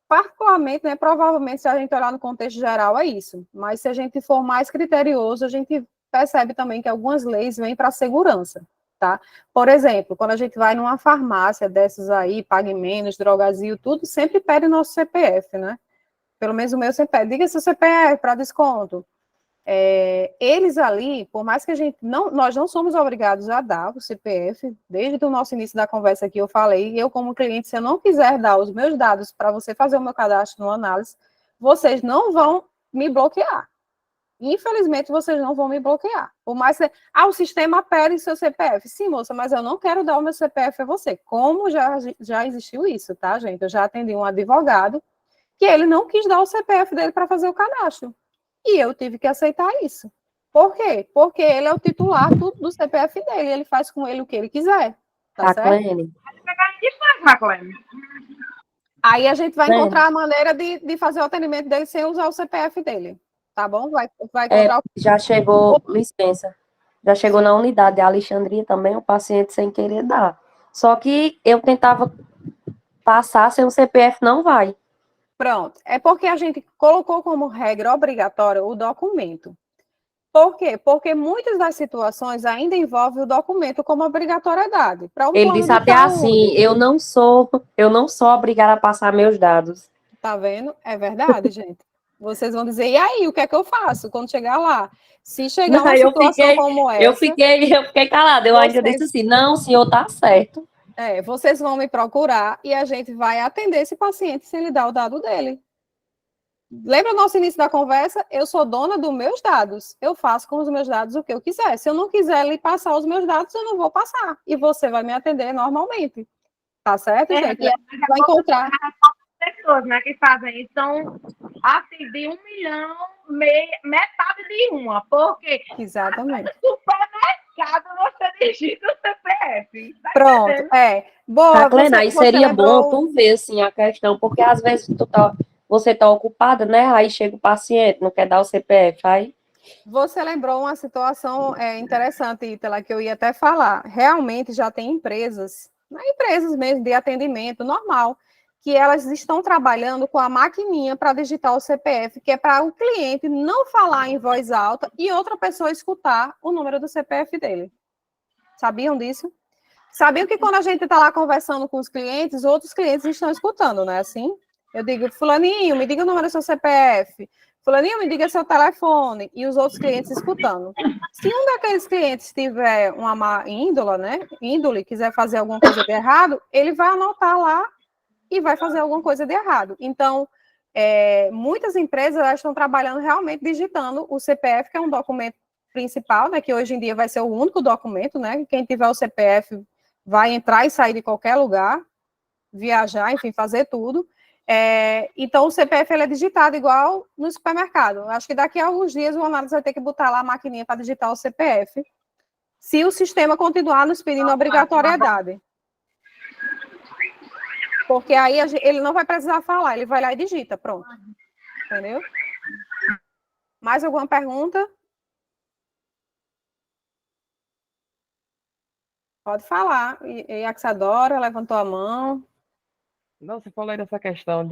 Particularmente, né, provavelmente, se a gente olhar no contexto geral, é isso. Mas se a gente for mais criterioso, a gente percebe também que algumas leis vêm para a segurança, tá? Por exemplo, quando a gente vai numa farmácia dessas aí, Pague Menos, Drogazil, tudo, sempre pede nosso CPF, né? Pelo menos o meu sempre pede, diga seu CPF para desconto. Eles ali, por mais que nós não somos obrigados a dar o CPF, desde o nosso início da conversa aqui eu falei, eu como cliente, se eu não quiser dar os meus dados para você fazer o meu cadastro no análise, vocês não vão me bloquear. Infelizmente, vocês não vão me bloquear. Por mais que o sistema pede seu CPF. Sim, moça, mas eu não quero dar o meu CPF a você. Como já existiu isso, tá, gente? Eu já atendi um advogado que ele não quis dar o CPF dele para fazer o cadastro. E eu tive que aceitar isso. Por quê? Porque ele é o titular do CPF dele, ele faz com ele o que ele quiser. Tá certo? Aí a gente vai encontrar a maneira de fazer o atendimento dele sem usar o CPF dele. Tá bom? Vai encontrar Já chegou, licença, já chegou na unidade de Alexandria também, o paciente sem querer dar. Só que eu tentava passar sem o CPF, não vai. Pronto. É porque a gente colocou como regra obrigatória o documento. Por quê? Porque muitas das situações ainda envolvem o documento como obrigatoriedade. Ele disse até assim, eu não sou obrigada a passar meus dados. Tá vendo? É verdade, gente. Vocês vão dizer, e aí, o que é que eu faço quando chegar lá? Se chegar uma situação como essa... Eu fiquei calada, eu ainda disse assim, não, o senhor tá certo. Vocês vão me procurar e a gente vai atender esse paciente sem lhe dar o dado dele. Lembra o nosso início da conversa? Eu sou dona dos meus dados. Eu faço com os meus dados o que eu quiser. Se eu não quiser lhe passar os meus dados, eu não vou passar. E você vai me atender normalmente. Tá certo, gente? Vai encontrar... pessoas, né, que fazem isso são, assim, de 1 milhão, metade de uma, porque exatamente. No supermercado você digita o CPF. Tá pronto, entendendo? Boa, Clena, e seria bom tu ver, assim, a questão, porque às vezes você tá ocupada, né, aí chega o paciente, não quer dar o CPF, aí... Você lembrou uma situação interessante, Ítala, que eu ia até falar. Realmente já tem empresas mesmo de atendimento normal, que elas estão trabalhando com a maquininha para digitar o CPF, que é para o cliente não falar em voz alta e outra pessoa escutar o número do CPF dele. Sabiam disso? Sabiam que quando a gente está lá conversando com os clientes, outros clientes estão escutando, não é assim? Eu digo, fulaninho, me diga o número do seu CPF. Fulaninho, me diga seu telefone. E os outros clientes escutando. Se um daqueles clientes tiver uma má índole, quiser fazer alguma coisa de errado, ele vai anotar lá e vai fazer alguma coisa de errado. Então, muitas empresas estão trabalhando realmente digitando o CPF, que é um documento principal, né, que hoje em dia vai ser o único documento, né, quem tiver o CPF vai entrar e sair de qualquer lugar, viajar, enfim, fazer tudo. Então, o CPF ele é digitado igual no supermercado. Acho que daqui a alguns dias o análise vai ter que botar lá a maquininha para digitar o CPF, se o sistema continuar nos pedindo obrigatoriedade. Porque aí ele não vai precisar falar, ele vai lá e digita, pronto. Entendeu? Mais alguma pergunta? Pode falar. E a Axadora levantou a mão. Não, você falou aí dessa questão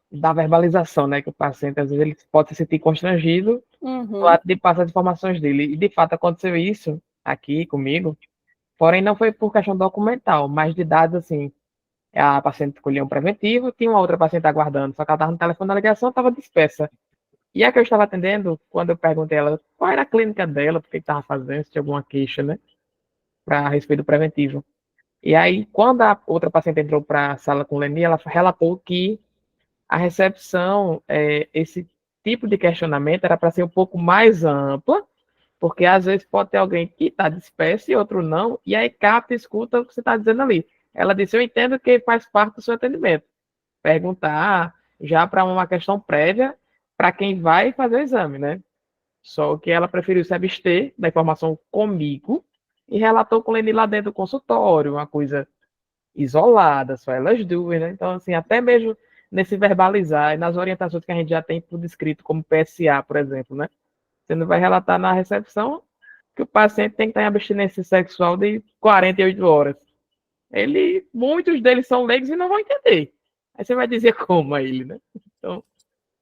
da verbalização, né? Que o paciente, às vezes, ele pode se sentir constrangido no ato de passar as informações dele. E, de fato, aconteceu isso aqui comigo. Porém, não foi por questão documental, mas de dados, assim, a paciente escolheu um preventivo, tinha uma outra paciente aguardando, só que ela estava no telefone da ligação, estava dispersa. E a que eu estava atendendo, quando eu perguntei a ela qual era a clínica dela, por que estava fazendo, se tinha alguma queixa, né, a respeito do preventivo. E aí, quando a outra paciente entrou para a sala com Leni, ela relatou que a recepção, esse tipo de questionamento era para ser um pouco mais ampla, porque às vezes pode ter alguém que está disperso e outro não, e aí capta e escuta o que você está dizendo ali. Ela disse, eu entendo que faz parte do seu atendimento. Perguntar já para uma questão prévia para quem vai fazer o exame, né? Só que ela preferiu se abster da informação comigo e relatou com o Leni lá dentro do consultório, uma coisa isoladas, só elas duas, né? Então, assim, até mesmo nesse verbalizar e nas orientações que a gente já tem por escrito, como PSA, por exemplo, né? Você não vai relatar na recepção que o paciente tem que estar em abstinência sexual de 48 horas. Muitos deles são leigos e não vão entender. Aí você vai dizer como a ele, né? Então,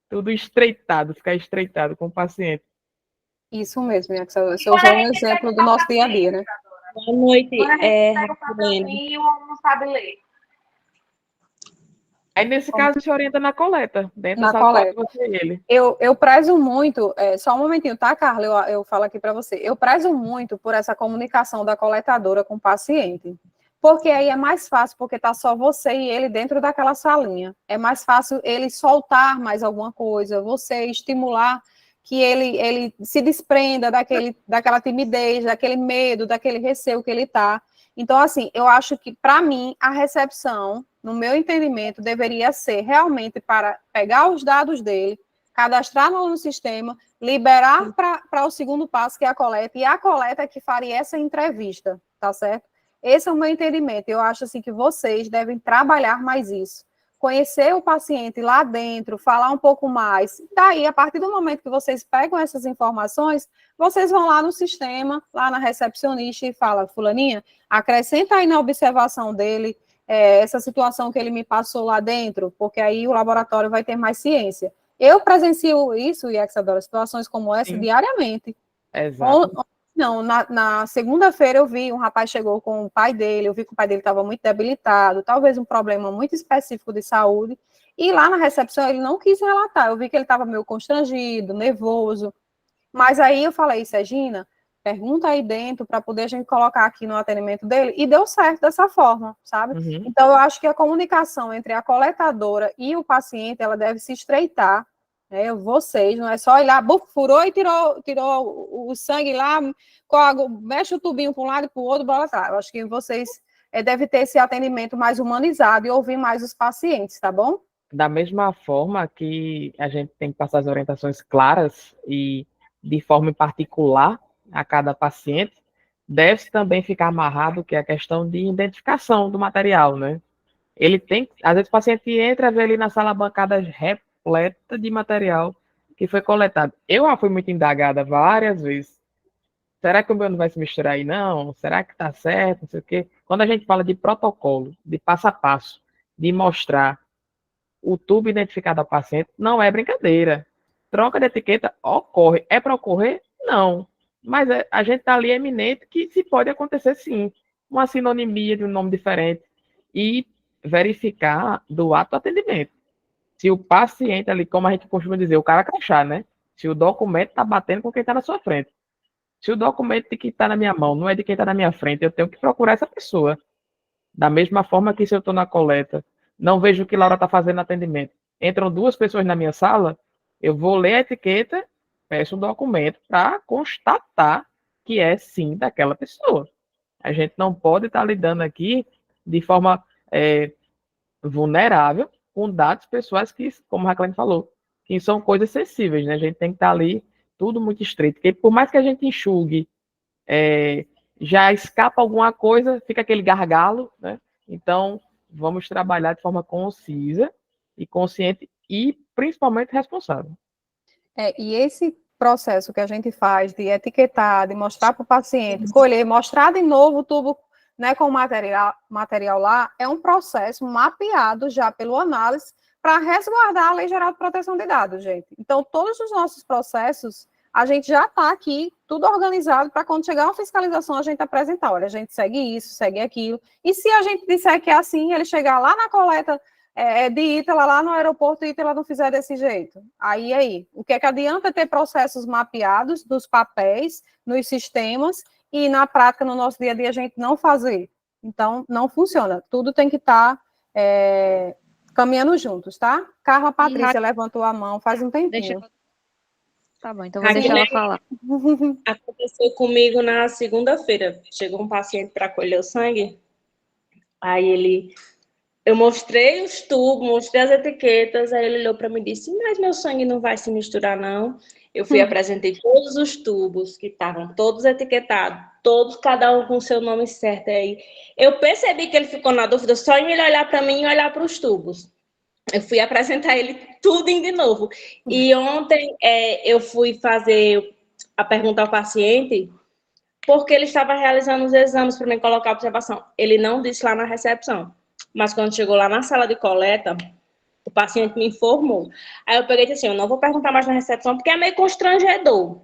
tudo estreitado, ficar estreitado com o paciente. Isso mesmo, você usou um exemplo do nosso dia a dia, né? Boa noite, E o homem não sabe ler. Aí, nesse caso, se orienta na coleta, dentro da Na sala coleta. de você e ele. Eu prezo muito, só um momentinho, tá, Carla? Eu falo aqui para você. Eu prezo muito por essa comunicação da coletadora com o paciente. Porque aí é mais fácil, porque tá só você e ele dentro daquela salinha. É mais fácil ele soltar mais alguma coisa, você estimular que ele se desprenda daquela timidez, daquele medo, daquele receio que ele tá. Então, assim, eu acho que, para mim, a recepção, no meu entendimento, deveria ser realmente para pegar os dados dele, cadastrar no sistema, liberar para o segundo passo, que é a coleta, e a coleta é que faria essa entrevista, tá certo? Esse é o meu entendimento. Eu acho assim que vocês devem trabalhar mais isso. Conhecer o paciente lá dentro, falar um pouco mais. Daí, a partir do momento que vocês pegam essas informações, vocês vão lá no sistema, lá na recepcionista e fala, fulaninha, acrescenta aí na observação dele essa situação que ele me passou lá dentro, porque aí o laboratório vai ter mais ciência. Eu presencio isso, Iexadora, situações como essa Sim. diariamente. Exato. Não, na segunda-feira eu vi, um rapaz chegou com o pai dele, eu vi que o pai dele estava muito debilitado, talvez um problema muito específico de saúde, e lá na recepção ele não quis relatar, eu vi que ele estava meio constrangido, nervoso, mas aí eu falei, Sergina, pergunta aí dentro para poder a gente colocar aqui no atendimento dele, e deu certo dessa forma, sabe? Uhum. Então eu acho que a comunicação entre a coletadora e o paciente, ela deve se estreitar, vocês, não é só ir lá, furou e tirou o sangue lá, mexe o tubinho para um lado e para o outro, bola atrás. Eu acho que vocês devem ter esse atendimento mais humanizado e ouvir mais os pacientes, tá bom? Da mesma forma que a gente tem que passar as orientações claras e de forma particular a cada paciente, deve também ficar amarrado que é a questão de identificação do material, né? Às vezes o paciente entra, vê ali na sala bancada repleta de material que foi coletado. Eu já fui muito indagada várias vezes. Será que o meu não vai se misturar aí, não? Será que tá certo? Não sei o quê. Quando a gente fala de protocolo, de passo a passo, de mostrar o tubo identificado ao paciente, não é brincadeira. Troca de etiqueta ocorre. É para ocorrer? Não. Mas a gente está ali eminente que se pode acontecer sim. Uma sinonimia de um nome diferente. E verificar do ato do atendimento. Se o paciente ali, como a gente costuma dizer, o cara crachá, né? Se o documento está batendo com quem está na sua frente. Se o documento de quem está na minha mão não é de quem está na minha frente, eu tenho que procurar essa pessoa. Da mesma forma que se eu estou na coleta, não vejo o que Laura está fazendo no atendimento. Entram duas pessoas na minha sala, eu vou ler a etiqueta, peço um documento para constatar que é sim daquela pessoa. A gente não pode estar lidando aqui de forma vulnerável com dados pessoais que, como a Raquel falou, que são coisas sensíveis, né? A gente tem que estar ali tudo muito estreito, porque por mais que a gente enxugue, já escapa alguma coisa, fica aquele gargalo, né? Então, vamos trabalhar de forma concisa e consciente e principalmente responsável. E esse processo que a gente faz de etiquetar, de mostrar para o paciente, colher, mostrar de novo o tubo, né, com o material lá, é um processo mapeado já pelo análise para resguardar a Lei Geral de Proteção de Dados, gente. Então, todos os nossos processos, a gente já está aqui, tudo organizado, para quando chegar uma fiscalização, a gente apresentar, olha, a gente segue isso, segue aquilo, e se a gente disser que é assim, ele chegar lá na coleta de Ítala, lá no aeroporto, e Ítala não fizer desse jeito, aí, o que é que adianta ter processos mapeados dos papéis, nos sistemas, e na prática, no nosso dia a dia, a gente não fazer? Então, não funciona, tudo tem que estar caminhando juntos, tá? Carla Patrícia levantou a mão faz um tempinho. Tá bom, então vou deixar ela falar. Aconteceu comigo na segunda-feira. Chegou um paciente para colher o sangue. Aí ele Eu mostrei os tubos, mostrei as etiquetas, aí ele olhou para mim e disse, mas meu sangue não vai se misturar, não. Eu fui apresentei todos os tubos que estavam todos etiquetados, todos, cada um com o seu nome certo. Aí eu percebi que ele ficou na dúvida só em ele olhar para mim e olhar para os tubos. Eu fui apresentar ele tudo de novo. E ontem eu fui fazer a pergunta ao paciente porque ele estava realizando os exames para me colocar a observação. Ele não disse lá na recepção. Mas quando chegou lá na sala de coleta, o paciente me informou. Aí eu peguei e disse assim, eu não vou perguntar mais na recepção, porque é meio constrangedor.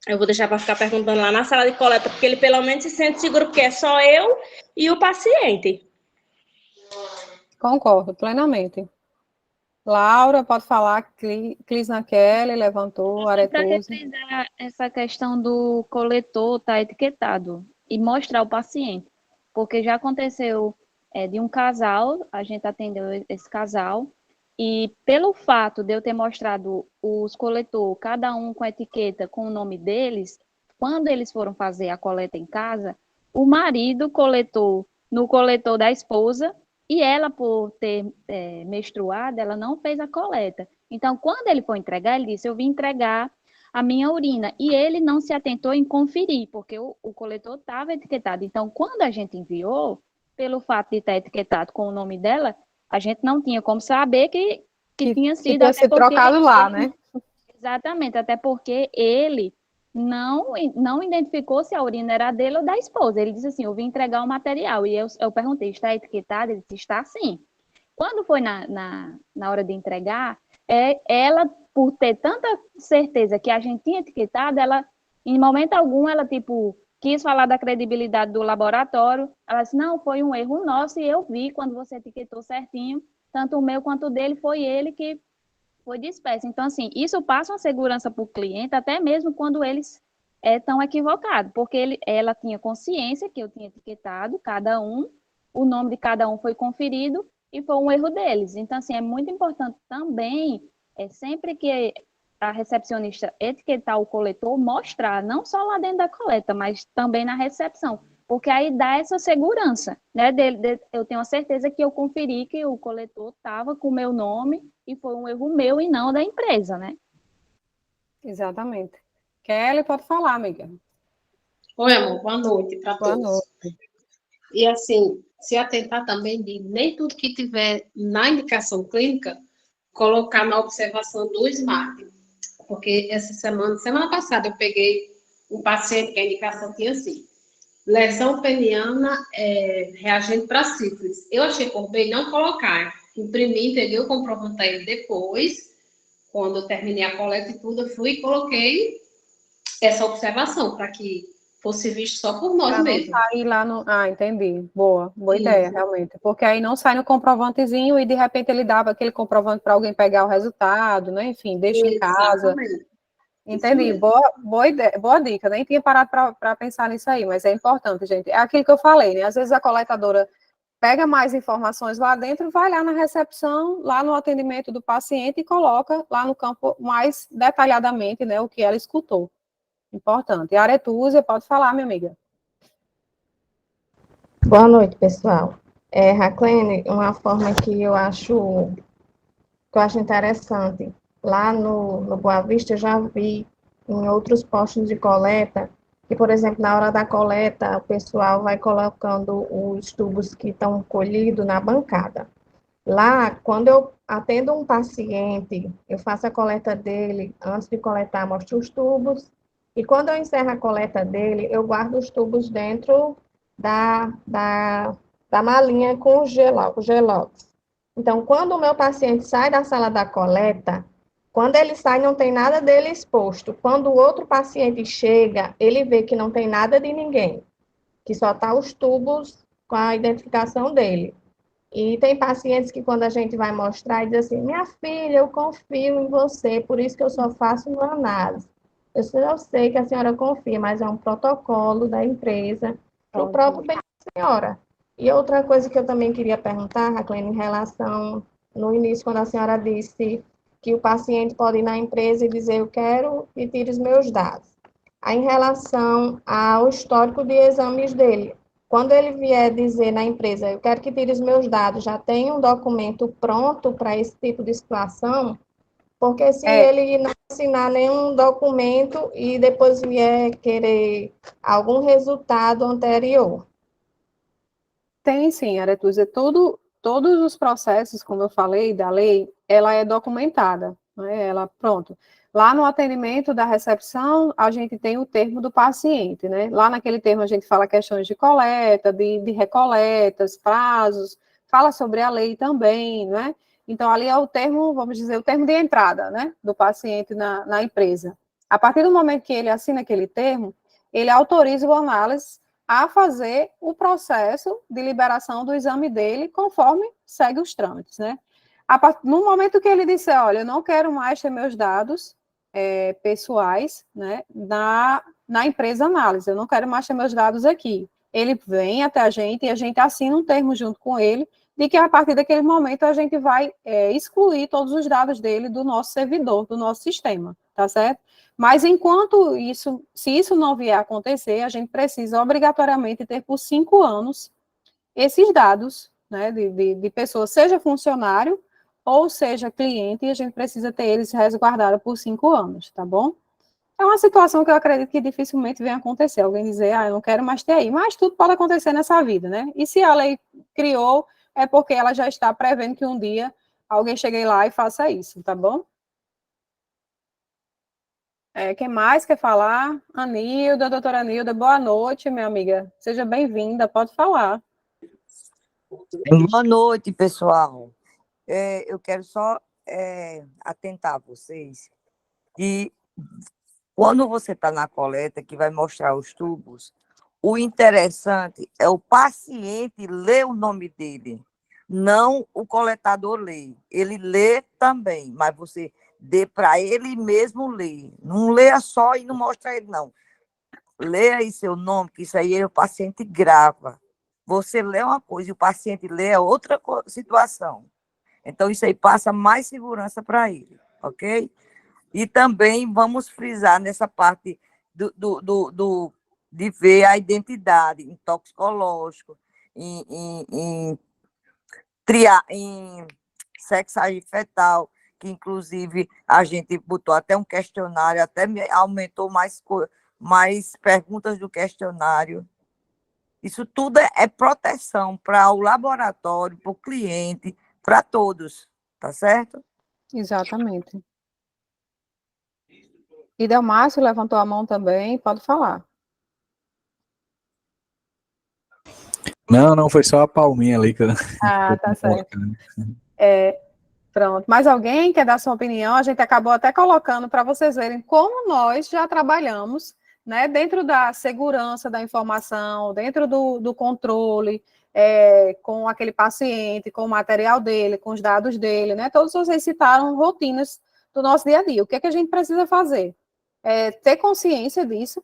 Eu vou deixar para ficar perguntando lá na sala de coleta, porque ele pelo menos se sente seguro, porque é só eu e o paciente. Concordo plenamente. Laura, pode falar, Clisna Kelly levantou, Para Aretusa. representar essa questão do coletor estar etiquetado e mostrar ao paciente, porque já aconteceu de um casal, a gente atendeu esse casal, e pelo fato de eu ter mostrado os coletores, cada um com etiqueta com o nome deles, quando eles foram fazer a coleta em casa, o marido coletou no coletor da esposa, e ela, por ter menstruado, ela não fez a coleta. Então, quando ele foi entregar, ele disse, eu vim entregar a minha urina. E ele não se atentou em conferir, porque o coletor estava etiquetado. Então, quando a gente enviou, pelo fato de estar etiquetado com o nome dela, a gente não tinha como saber que tinha sido... Que tinha sido trocado lá, né? Exatamente, até porque ele não identificou se a urina era dele ou da esposa. Ele disse assim, eu vim entregar o material. E eu perguntei, está etiquetado? Ele disse, está sim. Quando foi na hora de entregar, ela, por ter tanta certeza que a gente tinha etiquetado, ela, em momento algum, ela, tipo, quis falar da credibilidade do laboratório. Ela disse, não, foi um erro nosso e eu vi quando você etiquetou certinho, tanto o meu quanto o dele, foi ele que foi de espécie. Então, assim, isso passa uma segurança para o cliente, até mesmo quando eles estão equivocados, porque ela tinha consciência que eu tinha etiquetado cada um, o nome de cada um foi conferido e foi um erro deles. Então, assim, é muito importante também, sempre que a recepcionista etiquetar o coletor, mostrar, não só lá dentro da coleta, mas também na recepção, porque aí dá essa segurança, né? Eu tenho a certeza que eu conferi que o coletor estava com o meu nome e foi um erro meu e não da empresa, né? Exatamente. Kelly, pode falar, amiga. Oi, amor, boa noite para todos. Boa noite. E assim, se atentar também de nem tudo que tiver na indicação clínica, colocar na observação do Smart. Porque essa semana passada, eu peguei um paciente que a indicação tinha assim, lesão peniana reagente para sífilis. Eu achei por bem não colocar. Imprimi, peguei o comprovante a ele depois, quando eu terminei a coleta e tudo, eu fui e coloquei essa observação, para que fosse visto só por nós mesmos. Sair lá no... Ah, entendi. Boa ideia, realmente. Porque aí não sai no comprovantezinho e de repente ele dava aquele comprovante para alguém pegar o resultado, né? Enfim, deixa em casa. Entendi. Boa ideia, boa dica. Nem tinha parado para pensar nisso aí, mas é importante, gente. É aquilo que eu falei, né? Às vezes a coletadora pega mais informações lá dentro, vai lá na recepção, lá no atendimento do paciente e coloca lá no campo mais detalhadamente, né, o que ela escutou. Importante. E a Aretúzia, pode falar, minha amiga. Boa noite, pessoal. Raclene, uma forma que eu acho interessante, lá no Boa Vista, eu já vi em outros postos de coleta, que, por exemplo, na hora da coleta, o pessoal vai colocando os tubos que estão colhidos na bancada. Lá, quando eu atendo um paciente, eu faço a coleta dele, antes de coletar, mostro os tubos, e quando eu encerro a coleta dele, eu guardo os tubos dentro da malinha com o gelox. Então, quando o meu paciente sai da sala da coleta, quando ele sai, não tem nada dele exposto. Quando o outro paciente chega, ele vê que não tem nada de ninguém, que só tá os tubos com a identificação dele. E tem pacientes que, quando a gente vai mostrar, diz assim, minha filha, eu confio em você, por isso que eu só faço uma análise. Eu sei que a senhora confia, mas é um protocolo da empresa, para o próprio bem da senhora. E outra coisa que eu também queria perguntar, Raclene, em relação, no início, quando a senhora disse que o paciente pode ir na empresa e dizer, eu quero que tire os meus dados. Aí, em relação ao histórico de exames dele, quando ele vier dizer na empresa, eu quero que tire os meus dados, já tem um documento pronto para esse tipo de situação? Porque se ele não assinar nenhum documento e depois vier querer algum resultado anterior. Tem sim, Aretusa, todos os processos, como eu falei, da lei, ela é documentada, né? Pronto. Lá no atendimento da recepção, a gente tem o termo do paciente, né? Lá naquele termo a gente fala questões de coleta, de recoletas, prazos, fala sobre a lei também, né? Então, ali é o termo, vamos dizer, o termo de entrada, né, do paciente na empresa. A partir do momento que ele assina aquele termo, ele autoriza o análise a fazer o processo de liberação do exame dele, conforme segue os trâmites, né? No momento que ele disser, olha, eu não quero mais ter meus dados pessoais, né, na empresa análise, eu não quero mais ter meus dados aqui. Ele vem até a gente e a gente assina um termo junto com ele, de que a partir daquele momento a gente vai excluir todos os dados dele do nosso servidor, do nosso sistema, tá certo? Mas enquanto isso, se isso não vier a acontecer, a gente precisa obrigatoriamente ter por 5 anos esses dados, né, de pessoa, seja funcionário ou seja cliente, e a gente precisa ter eles resguardados por 5 anos, tá bom? É uma situação que eu acredito que dificilmente venha acontecer, alguém dizer, eu não quero mais ter aí, mas tudo pode acontecer nessa vida, né? E se a lei criou, é porque ela já está prevendo que um dia alguém chegue lá e faça isso, tá bom? Quem mais quer falar? Anilda, doutora Anilda, boa noite, minha amiga. Seja bem-vinda, pode falar. Boa noite, pessoal. Eu quero só atentar vocês que quando você está na coleta, que vai mostrar os tubos, o interessante é o paciente ler o nome dele, não o coletador ler. Ele lê também, mas você dê para ele mesmo ler. Não leia só e não mostra ele, não. Leia aí seu nome, que isso aí o paciente grava. Você lê uma coisa e o paciente lê outra situação. Então, isso aí passa mais segurança para ele, ok? E também vamos frisar nessa parte de ver a identidade em toxicológico, em sexagem fetal, que inclusive a gente botou até um questionário, até aumentou mais perguntas do questionário. Isso tudo é proteção para o laboratório, para o cliente, para todos, tá certo? Exatamente. E Delmárcio levantou a mão também, pode falar. Não, foi só a palminha ali que eu... Tá certo. Pronto. Mais alguém quer dar sua opinião? A gente acabou até colocando para vocês verem como nós já trabalhamos, né, dentro da segurança da informação, dentro do controle, com aquele paciente, com o material dele, com os dados dele, né? Todos vocês citaram rotinas do nosso dia a dia. O que é que a gente precisa fazer? Ter consciência disso,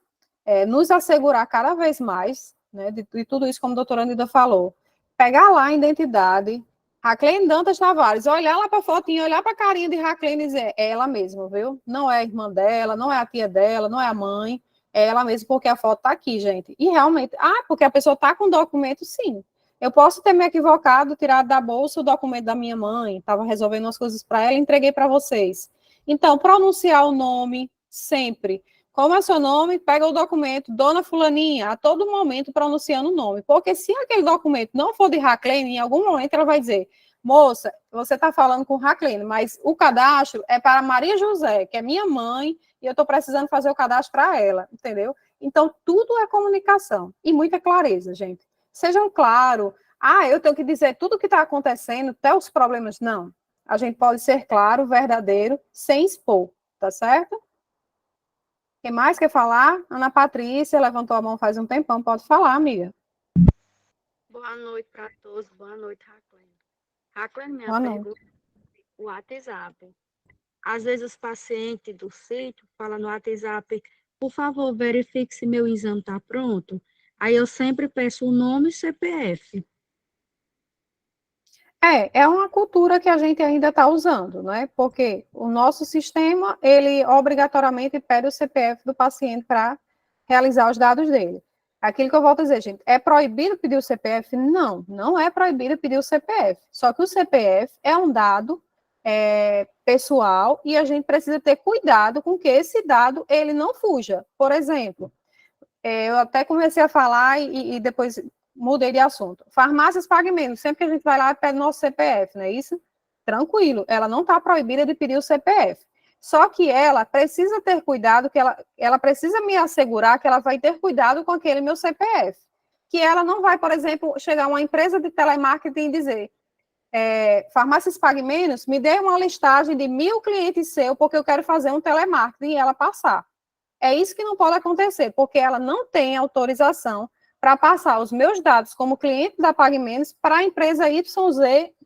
nos assegurar cada vez mais, né, de tudo isso, como a doutora Anilda falou. Pegar lá a identidade, Raclene Dantas Tavares, olhar lá para a fotinha, olhar para a carinha de Raclene e dizer, é ela mesma, viu? Não é a irmã dela, não é a tia dela, não é a mãe, é ela mesma, porque a foto está aqui, gente. E realmente, porque a pessoa está com documento, sim. Eu posso ter me equivocado, tirado da bolsa o documento da minha mãe, estava resolvendo umas coisas para ela, entreguei para vocês. Então, pronunciar o nome sempre. Como é seu nome? Pega o documento, dona fulaninha, a todo momento pronunciando o nome. Porque se aquele documento não for de Raclene, em algum momento ela vai dizer, moça, você está falando com Raclene, mas o cadastro é para Maria José, que é minha mãe, e eu estou precisando fazer o cadastro para ela, entendeu? Então, tudo é comunicação e muita clareza, gente. Sejam claros. Eu tenho que dizer tudo o que está acontecendo, até os problemas. Não. A gente pode ser claro, verdadeiro, sem expor, tá certo? Quem mais quer falar? Ana Patrícia levantou a mão faz um tempão, pode falar, amiga. Boa noite para todos, boa noite, Raclene. Raclene, minha Boa pergunta noite. é o WhatsApp. Às vezes os pacientes do sítio falam no WhatsApp, por favor, verifique se meu exame está pronto. Aí eu sempre peço o nome e CPF. É uma cultura que a gente ainda está usando, né? Porque o nosso sistema, ele obrigatoriamente pede o CPF do paciente para realizar os dados dele. Aquilo que eu volto a dizer, gente, é proibido pedir o CPF? Não, não é proibido pedir o CPF. Só que o CPF é um dado pessoal e a gente precisa ter cuidado com que esse dado ele não fuja. Por exemplo, eu até comecei a falar e depois mudei de assunto. Farmácias Pague Menos, sempre que a gente vai lá pede nosso CPF, não é isso? Tranquilo, ela não está proibida de pedir o CPF. Só que ela precisa ter cuidado, que ela precisa me assegurar que ela vai ter cuidado com aquele meu CPF. Que ela não vai, por exemplo, chegar uma empresa de telemarketing e dizer Farmácias Pague Menos, me dê uma listagem de 1000 clientes seus, porque eu quero fazer um telemarketing e ela passar. É isso que não pode acontecer, porque ela não tem autorização para passar os meus dados como cliente da Pague Menos para a empresa YZ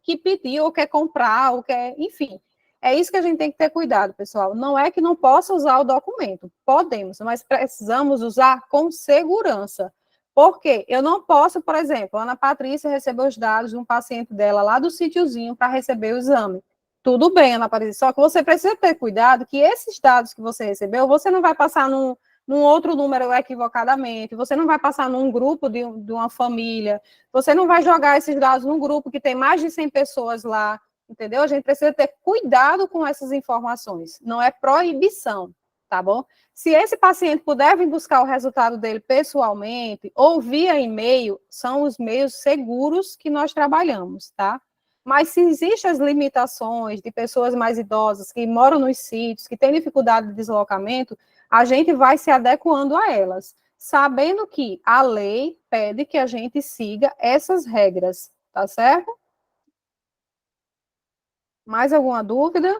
que pediu, ou quer comprar, ou quer, enfim. É isso que a gente tem que ter cuidado, pessoal. Não é que não possa usar o documento. Podemos, mas precisamos usar com segurança. Por quê? Eu não posso, por exemplo, a Ana Patrícia receber os dados de um paciente dela lá do sítiozinho para receber o exame. Tudo bem, Ana Patrícia, só que você precisa ter cuidado que esses dados que você recebeu, você não vai passar num outro número equivocadamente, você não vai passar num grupo de uma família, você não vai jogar esses dados num grupo que tem mais de 100 pessoas lá, entendeu? A gente precisa ter cuidado com essas informações, não é proibição, tá bom? Se esse paciente puder vir buscar o resultado dele pessoalmente ou via e-mail, são os meios seguros que nós trabalhamos, tá? Mas se existem as limitações de pessoas mais idosas que moram nos sítios, que têm dificuldade de deslocamento, a gente vai se adequando a elas, sabendo que a lei pede que a gente siga essas regras, tá certo? Mais alguma dúvida?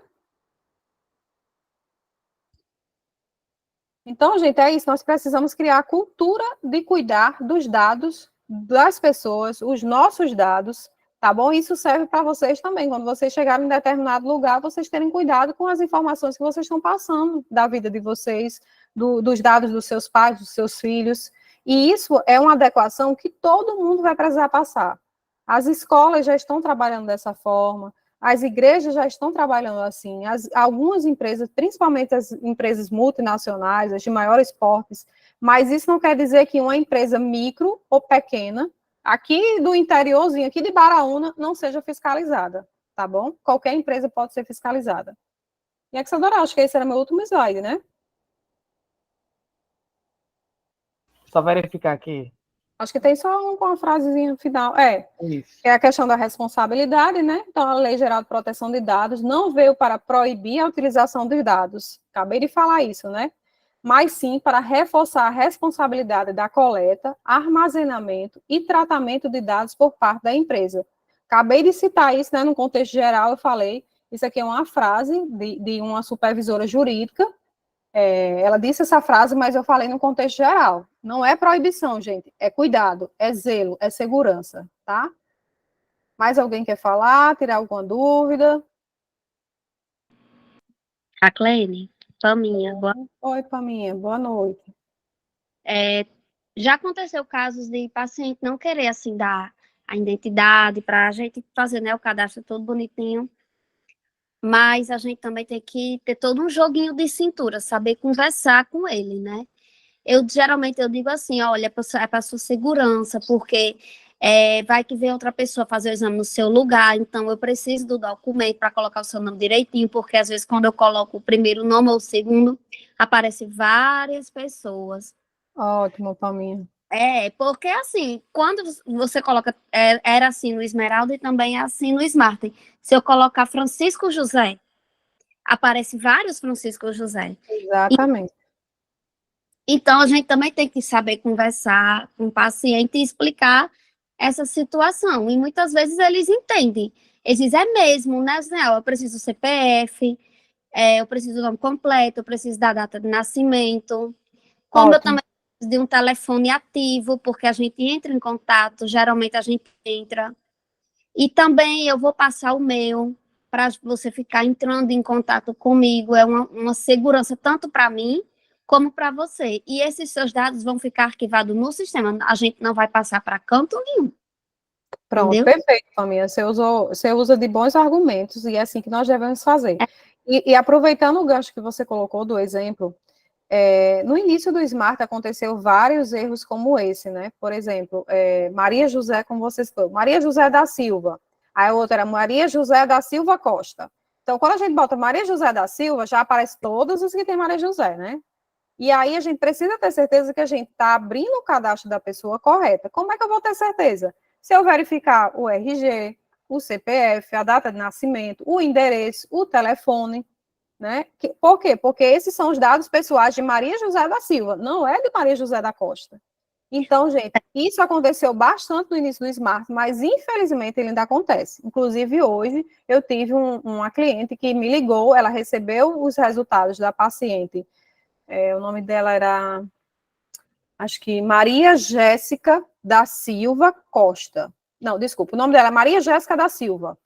Então, gente, é isso. Nós precisamos criar a cultura de cuidar dos dados das pessoas, os nossos dados, tá bom? Isso serve para vocês também. Quando vocês chegarem em determinado lugar, vocês terem cuidado com as informações que vocês estão passando da vida de vocês, dos dados dos seus pais, dos seus filhos. E isso é uma adequação que todo mundo vai precisar passar. As escolas já estão trabalhando dessa forma, as igrejas já estão trabalhando assim, algumas empresas, principalmente as empresas multinacionais, as de maiores portes, mas isso não quer dizer que uma empresa micro ou pequena, aqui do interiorzinho, aqui de Baraúna, não seja fiscalizada, tá bom? Qualquer empresa pode ser fiscalizada. E Exadora, acho que esse era meu último slide, né? Só verificar aqui. Acho que tem só uma frasezinha final. Isso. É a questão da responsabilidade, né? Então, a Lei Geral de Proteção de Dados não veio para proibir a utilização dos dados. Acabei de falar isso, né? Mas sim para reforçar a responsabilidade da coleta, armazenamento e tratamento de dados por parte da empresa. Acabei de citar isso, né? No contexto geral, eu falei, isso aqui é uma frase de uma supervisora jurídica. Ela disse essa frase, mas eu falei no contexto geral. Não é proibição, gente. É cuidado, é zelo, é segurança, tá? Mais alguém quer falar, tirar alguma dúvida? Raclene, Paminha, boa... Oi, Paminha, boa noite. Já aconteceu casos de paciente não querer, assim, dar a identidade para a gente fazer, né, o cadastro todo bonitinho, mas a gente também tem que ter todo um joguinho de cintura, saber conversar com ele, né? Geralmente eu digo assim, olha, é para sua segurança, porque vai que vem outra pessoa fazer o exame no seu lugar, então eu preciso do documento para colocar o seu nome direitinho, porque às vezes quando eu coloco o primeiro nome ou o segundo, aparecem várias pessoas. Ótimo, Paminha. Porque assim, quando você coloca, era assim no Esmeralda e também é assim no Smart. Se eu colocar Francisco José, aparece vários Francisco José. Exatamente. Então, a gente também tem que saber conversar com o paciente e explicar essa situação. E muitas vezes eles entendem. Eles dizem, é mesmo, né, Zinel? Eu preciso do CPF, eu preciso do nome completo, eu preciso da data de nascimento. Como eu também preciso de um telefone ativo, porque a gente entra em contato, geralmente a gente entra. E também eu vou passar o meu para você ficar entrando em contato comigo. É uma segurança tanto para mim, como para você. E esses seus dados vão ficar arquivados no sistema. A gente não vai passar para canto nenhum. Pronto, entendeu? Perfeito, Paminha. Você usa de bons argumentos e é assim que nós devemos fazer. E aproveitando o gancho que você colocou do exemplo, No início do Smart aconteceu vários erros como esse, né? Por exemplo, Maria José, como vocês falaram, Maria José da Silva. Aí a outra era Maria José da Silva Costa. Então, quando a gente bota Maria José da Silva, já aparece todos os que tem Maria José, né? E aí a gente precisa ter certeza que a gente está abrindo o cadastro da pessoa correta. Como é que eu vou ter certeza? Se eu verificar o RG, o CPF, a data de nascimento, o endereço, o telefone, né? Por quê? Porque esses são os dados pessoais de Maria José da Silva, não é de Maria José da Costa. Então, gente, isso aconteceu bastante no início do Smart, mas infelizmente ele ainda acontece. Inclusive, hoje, eu tive uma cliente que me ligou, ela recebeu os resultados da paciente, o nome dela era, acho que Maria Jéssica da Silva Costa. Não, desculpa, o nome dela é Maria Jéssica da Silva.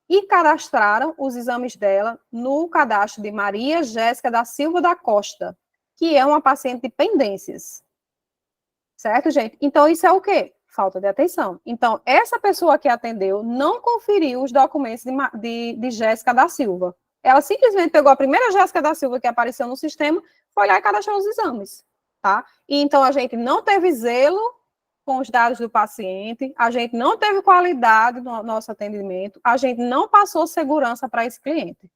E cadastraram os exames dela no cadastro de Maria Jéssica da Silva da Costa, que é uma paciente de pendências. Certo, gente? Então, isso é o quê? Falta de atenção. Então, essa pessoa que atendeu não conferiu os documentos de Jéssica da Silva. Ela simplesmente pegou a primeira Jéssica da Silva que apareceu no sistema, foi lá e cadastrou os exames, tá? E então, a gente não teve zelo com os dados do paciente, a gente não teve qualidade no nosso atendimento, a gente não passou segurança para esse cliente.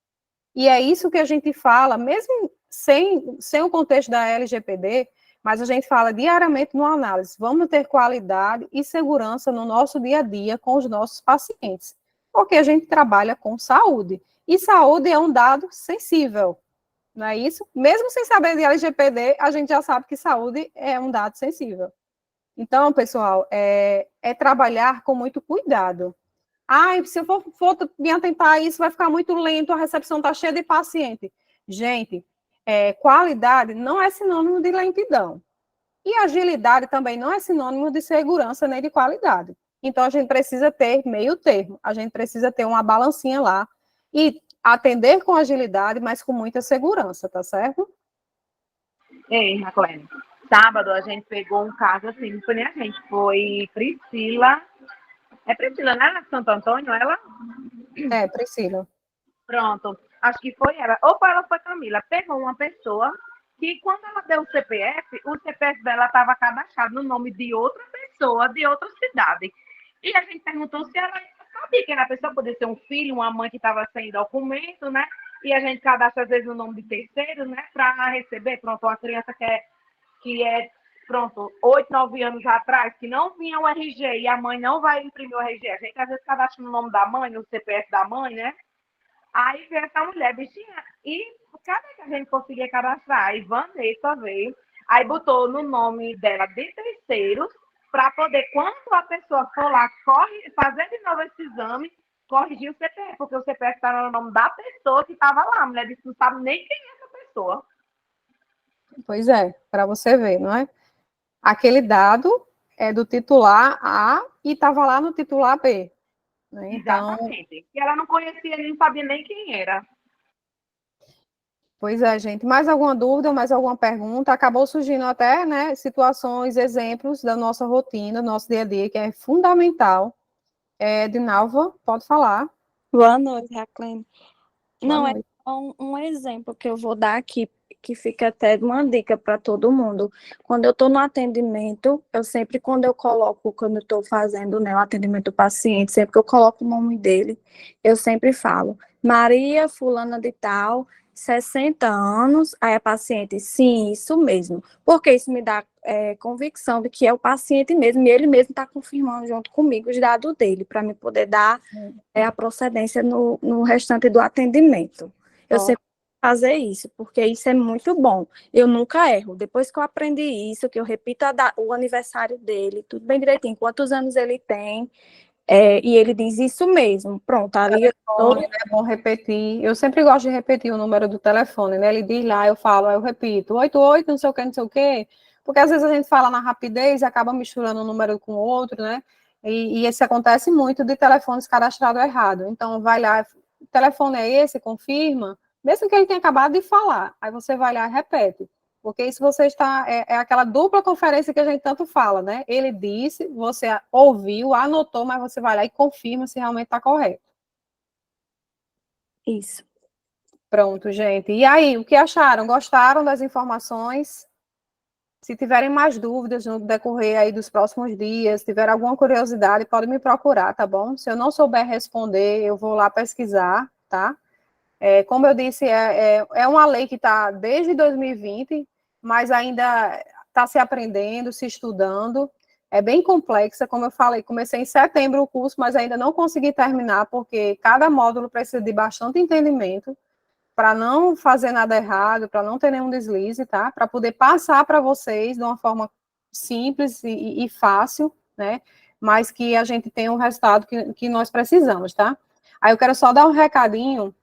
E é isso que a gente fala, mesmo sem o contexto da LGPD, mas a gente fala diariamente no análise, vamos ter qualidade e segurança no nosso dia a dia com os nossos pacientes, porque a gente trabalha com saúde, e saúde é um dado sensível, não é isso? Mesmo sem saber de LGPD, a gente já sabe que saúde é um dado sensível. Então, pessoal, é trabalhar com muito cuidado. Se eu for me atentar a isso, vai ficar muito lento, a recepção está cheia de paciente. Gente, qualidade não é sinônimo de lentidão. E agilidade também não é sinônimo de segurança nem de qualidade. Então, a gente precisa ter meio termo, a gente precisa ter uma balancinha lá e atender com agilidade, mas com muita segurança, tá certo? Ei, Raquel, sábado a gente pegou um caso assim, não foi nem a gente, foi Priscila. É Priscila, né? Santo Antônio, ela? É, Priscila. Pronto, acho que foi ela. Ou ela foi Camila. Pegou uma pessoa que, quando ela deu o CPF dela estava cadastrado no nome de outra pessoa, de outra cidade. E a gente perguntou se ela sabia que era a pessoa, poderia ser um filho, uma mãe que estava sem documento, né? E a gente cadastra, às vezes, o nome de terceiro, né? Para receber, pronto, uma criança que é pronto, 8, 9 anos atrás, que não vinha o RG e a mãe não vai imprimir o RG. A gente, às vezes, cadastra no nome da mãe, no CPF da mãe, né? Aí veio essa mulher, bichinha, e cadê que a gente conseguia cadastrar? Aí Vanessa veio, aí botou no nome dela de terceiros, para poder, quando a pessoa for lá, fazer de novo esse exame, corrigir o CPF, porque o CPF estava no nome da pessoa que estava lá. A mulher disse que não sabe nem quem é essa pessoa. Pois é, para você ver, não é? Aquele dado é do titular A e estava lá no titular B. Né? Então, exatamente. E ela não conhecia, não sabia nem quem era. Pois é, gente. Mais alguma dúvida, mais alguma pergunta? Acabou surgindo até, né, situações, exemplos da nossa rotina, do nosso dia a dia, que é fundamental. Dinalva, pode falar. Boa noite, Raclene. Não, é noite. só um exemplo que eu vou dar aqui, que fica até uma dica para todo mundo. Quando eu estou no atendimento, quando eu estou fazendo, né, o atendimento do paciente, sempre que eu coloco o nome dele, eu sempre falo, Maria fulana de tal, 60 anos, aí a paciente, sim, isso mesmo, porque isso me dá convicção de que é o paciente mesmo, e ele mesmo está confirmando junto comigo os dados dele, para me poder dar a procedência no restante do atendimento. Eu sempre fazer isso, porque isso é muito bom. Eu nunca erro. Depois que eu aprendi isso, que eu repito o aniversário dele, tudo bem direitinho, quantos anos ele tem, e ele diz isso mesmo. Pronto, ali é bom repetir. Eu sempre gosto de repetir o número do telefone, né? Ele diz lá, eu falo, eu repito, 88, não sei o quê, porque às vezes a gente fala na rapidez e acaba misturando um número com o outro, né? E isso acontece muito de telefones cadastrados errado. Então, vai lá, o telefone é esse, confirma, mesmo que ele tenha acabado de falar, aí você vai lá e repete, porque isso você está, é aquela dupla conferência que a gente tanto fala, né? Ele disse, você ouviu, anotou, mas você vai lá e confirma se realmente está correto. Isso. Pronto, gente. E aí, o que acharam? Gostaram das informações? Se tiverem mais dúvidas no decorrer aí dos próximos dias, se tiver alguma curiosidade, pode me procurar, tá bom? Se eu não souber responder, eu vou lá pesquisar, tá? Como eu disse, é uma lei que está desde 2020, mas ainda está se aprendendo, se estudando. É bem complexa, como eu falei, comecei em setembro o curso, mas ainda não consegui terminar, porque cada módulo precisa de bastante entendimento, para não fazer nada errado, para não ter nenhum deslize, tá? Para poder passar para vocês de uma forma simples e fácil, né? Mas que a gente tenha o resultado que nós precisamos, tá? Aí eu quero só dar um recadinho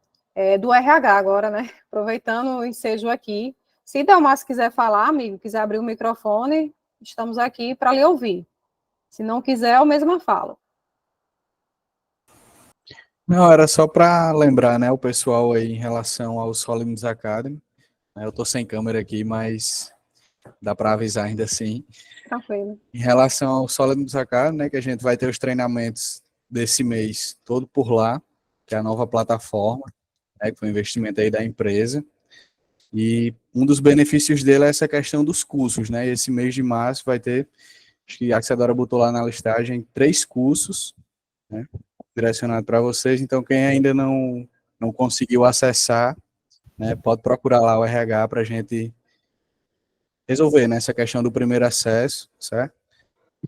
do RH agora, né? Aproveitando o ensejo aqui. Se Delmar quiser falar, amigo, quiser abrir o microfone, estamos aqui para lhe ouvir. Se não quiser, eu mesma falo. Não, era só para lembrar, né, o pessoal aí em relação ao Solidus Academy. Eu estou sem câmera aqui, mas dá para avisar ainda assim. Tranquilo. Em relação ao Solidus Academy, né, que a gente vai ter os treinamentos desse mês todo por lá, que é a nova plataforma, né, que foi um investimento aí da empresa. E um dos benefícios dele é essa questão dos cursos, né? Esse mês de março vai ter, acho que a Axadora botou lá na listagem, 3 cursos, né, direcionado para vocês. Então, quem ainda não conseguiu acessar, né, pode procurar lá o RH para a gente resolver, né, essa questão do primeiro acesso, certo?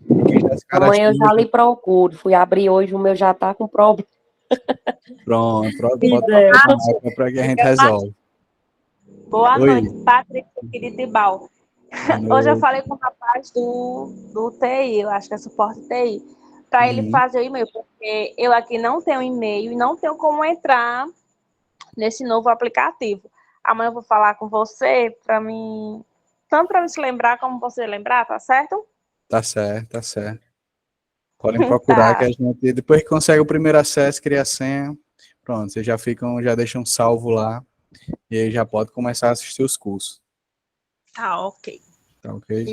E quem já se Amanhã eu cadastrou, já lhe procuro. Fui abrir hoje, o meu já tá com problema. pronto, pode Quiser. procurar para que a gente resolve. Boa Oi, noite, Patrícia Quiritibal. Hoje eu falei com o rapaz do TI, eu acho que é suporte TI, para ele fazer o e-mail, porque eu aqui não tenho e-mail e não tenho como entrar nesse novo aplicativo. Amanhã eu vou falar com você para mim, tanto para me se lembrar como você lembrar, tá certo? Tá certo, tá certo. Podem procurar que a gente, depois que consegue o primeiro acesso, cria a senha, pronto, vocês já deixam salvo lá, e aí já pode começar a assistir os cursos. Tá, ok. Tá ok?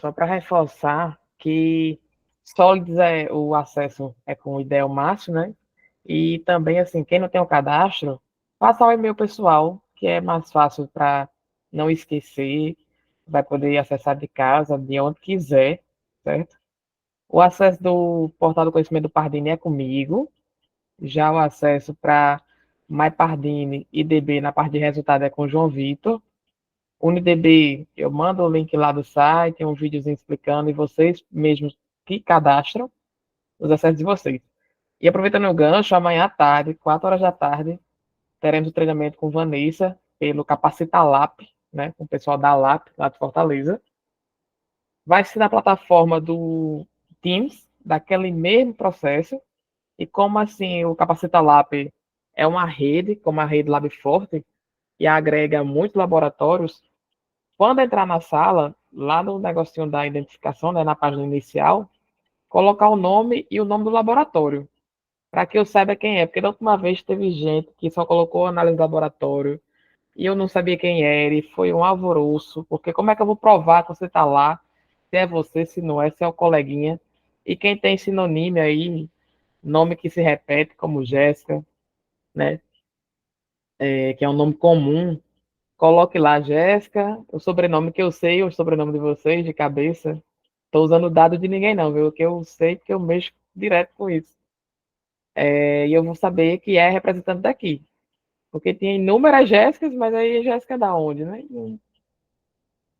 Só para reforçar que Solids o acesso é com o IDEL máximo, né? E também, assim, quem não tem o cadastro, passa o e-mail pessoal, que é mais fácil para não esquecer, vai poder acessar de casa, de onde quiser, certo? O acesso do portal do conhecimento do Pardini é comigo, já o acesso para MyPardini e DB na parte de resultado é com o João Vitor. UniDB, eu mando o link lá do site, um videozinho explicando, e vocês mesmos que cadastram os acessos de vocês. E aproveitando o gancho, amanhã à tarde, 4 horas da tarde, teremos o treinamento com Vanessa, pelo Capacita Lap, né, com o pessoal da Lap, lá de Fortaleza. Vai ser na plataforma do Teams, daquele mesmo processo, e como assim o Capacita Lab é uma rede, como a rede Lab Forte, e agrega muitos laboratórios, quando entrar na sala, lá no negocinho da identificação, né, na página inicial, colocar o nome e o nome do laboratório, para que eu saiba quem é, porque da última vez teve gente que só colocou análise de laboratório, e eu não sabia quem era, e foi um alvoroço, porque como é que eu vou provar que você está lá, se é você, se não é, se é o coleguinha, e quem tem sinônimo aí, nome que se repete, como Jéssica, né, que é um nome comum, coloque lá Jéssica, o sobrenome que eu sei, o sobrenome de vocês, de cabeça. Estou usando dado de ninguém não, viu? O que eu sei, porque eu mexo direto com isso. E eu vou saber que é representante daqui. Porque tem inúmeras Jéssicas, mas aí Jéssica é da onde, né?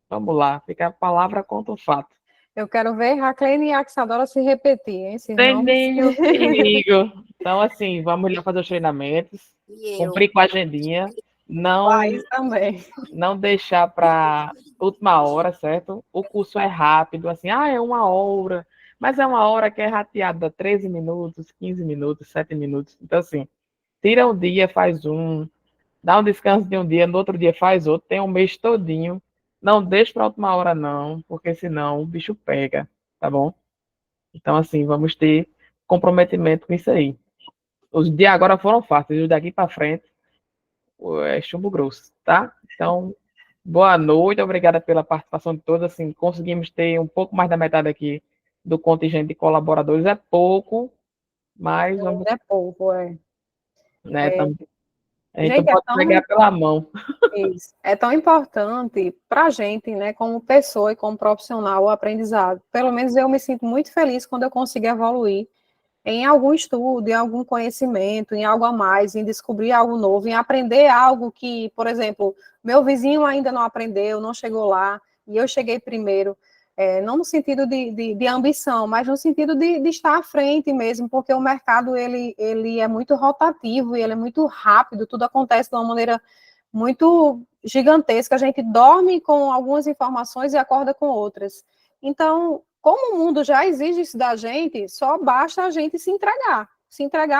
Vamos lá, fica a palavra contra o fato. Eu quero ver Raclene e Axadora se repetir, hein? Tem nenhum perigo. Então, assim, vamos lá fazer os treinamentos, cumprir com a agendinha, não deixar para última hora, certo? O curso é rápido, assim, é 1 hora, mas é 1 hora que é rateada 13 minutos, 15 minutos, 7 minutos. Então, assim, tira um dia, faz um, dá um descanso de um dia, no outro dia faz outro, tem um mês todinho. Não deixe para a última hora, não, porque senão o bicho pega, tá bom? Então, assim, vamos ter comprometimento com isso aí. Os dias agora foram fáceis, os daqui para frente é chumbo grosso, tá? Então, boa noite, obrigada pela participação de todos. Assim, conseguimos ter um pouco mais da metade aqui do contingente de colaboradores. É pouco, mas vamos... É pouco, né, A gente Gente, não pode pegar pela mão. Isso. É tão importante para a gente, né, como pessoa e como profissional, o aprendizado. Pelo menos eu me sinto muito feliz quando eu consigo evoluir em algum estudo, em algum conhecimento, em algo a mais, em descobrir algo novo, em aprender algo que, por exemplo, meu vizinho ainda não aprendeu, não chegou lá, e eu cheguei primeiro. Não no sentido de ambição, mas no sentido de estar à frente mesmo, porque o mercado ele é muito rotativo e ele é muito rápido, tudo acontece de uma maneira muito gigantesca, a gente dorme com algumas informações e acorda com outras. Então, como o mundo já exige isso da gente, só basta a gente se entregar,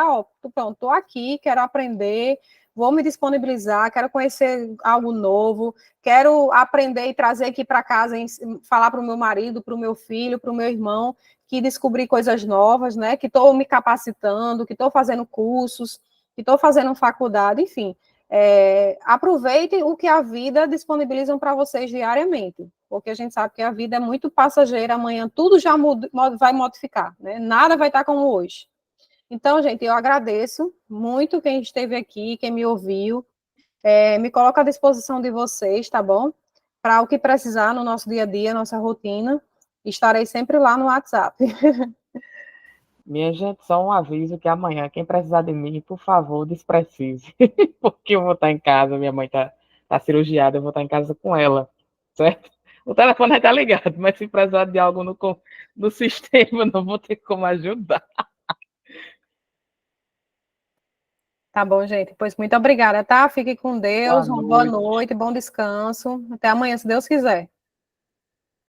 ó, pronto, estou aqui, quero aprender, vou me disponibilizar, quero conhecer algo novo, quero aprender e trazer aqui para casa, falar para o meu marido, para o meu filho, para o meu irmão, que descobri coisas novas, né, que estou me capacitando, que estou fazendo cursos, que estou fazendo faculdade, enfim. Aproveitem o que a vida disponibiliza para vocês diariamente, porque a gente sabe que a vida é muito passageira, amanhã tudo já vai modificar, né? Nada vai estar como hoje. Então, gente, eu agradeço muito quem esteve aqui, quem me ouviu, me coloco à disposição de vocês, tá bom? Para o que precisar no nosso dia a dia, nossa rotina, estarei sempre lá no WhatsApp. Minha gente, só um aviso que amanhã, quem precisar de mim, por favor, desprecise. Porque eu vou estar em casa, minha mãe tá cirurgiada, eu vou estar em casa com ela, certo? O telefone vai estar ligado, mas se precisar de algo no sistema, não vou ter como ajudar. Tá bom, gente? Pois muito obrigada, tá? Fique com Deus, Boa uma boa noite. noite, bom descanso. Até amanhã, se Deus quiser.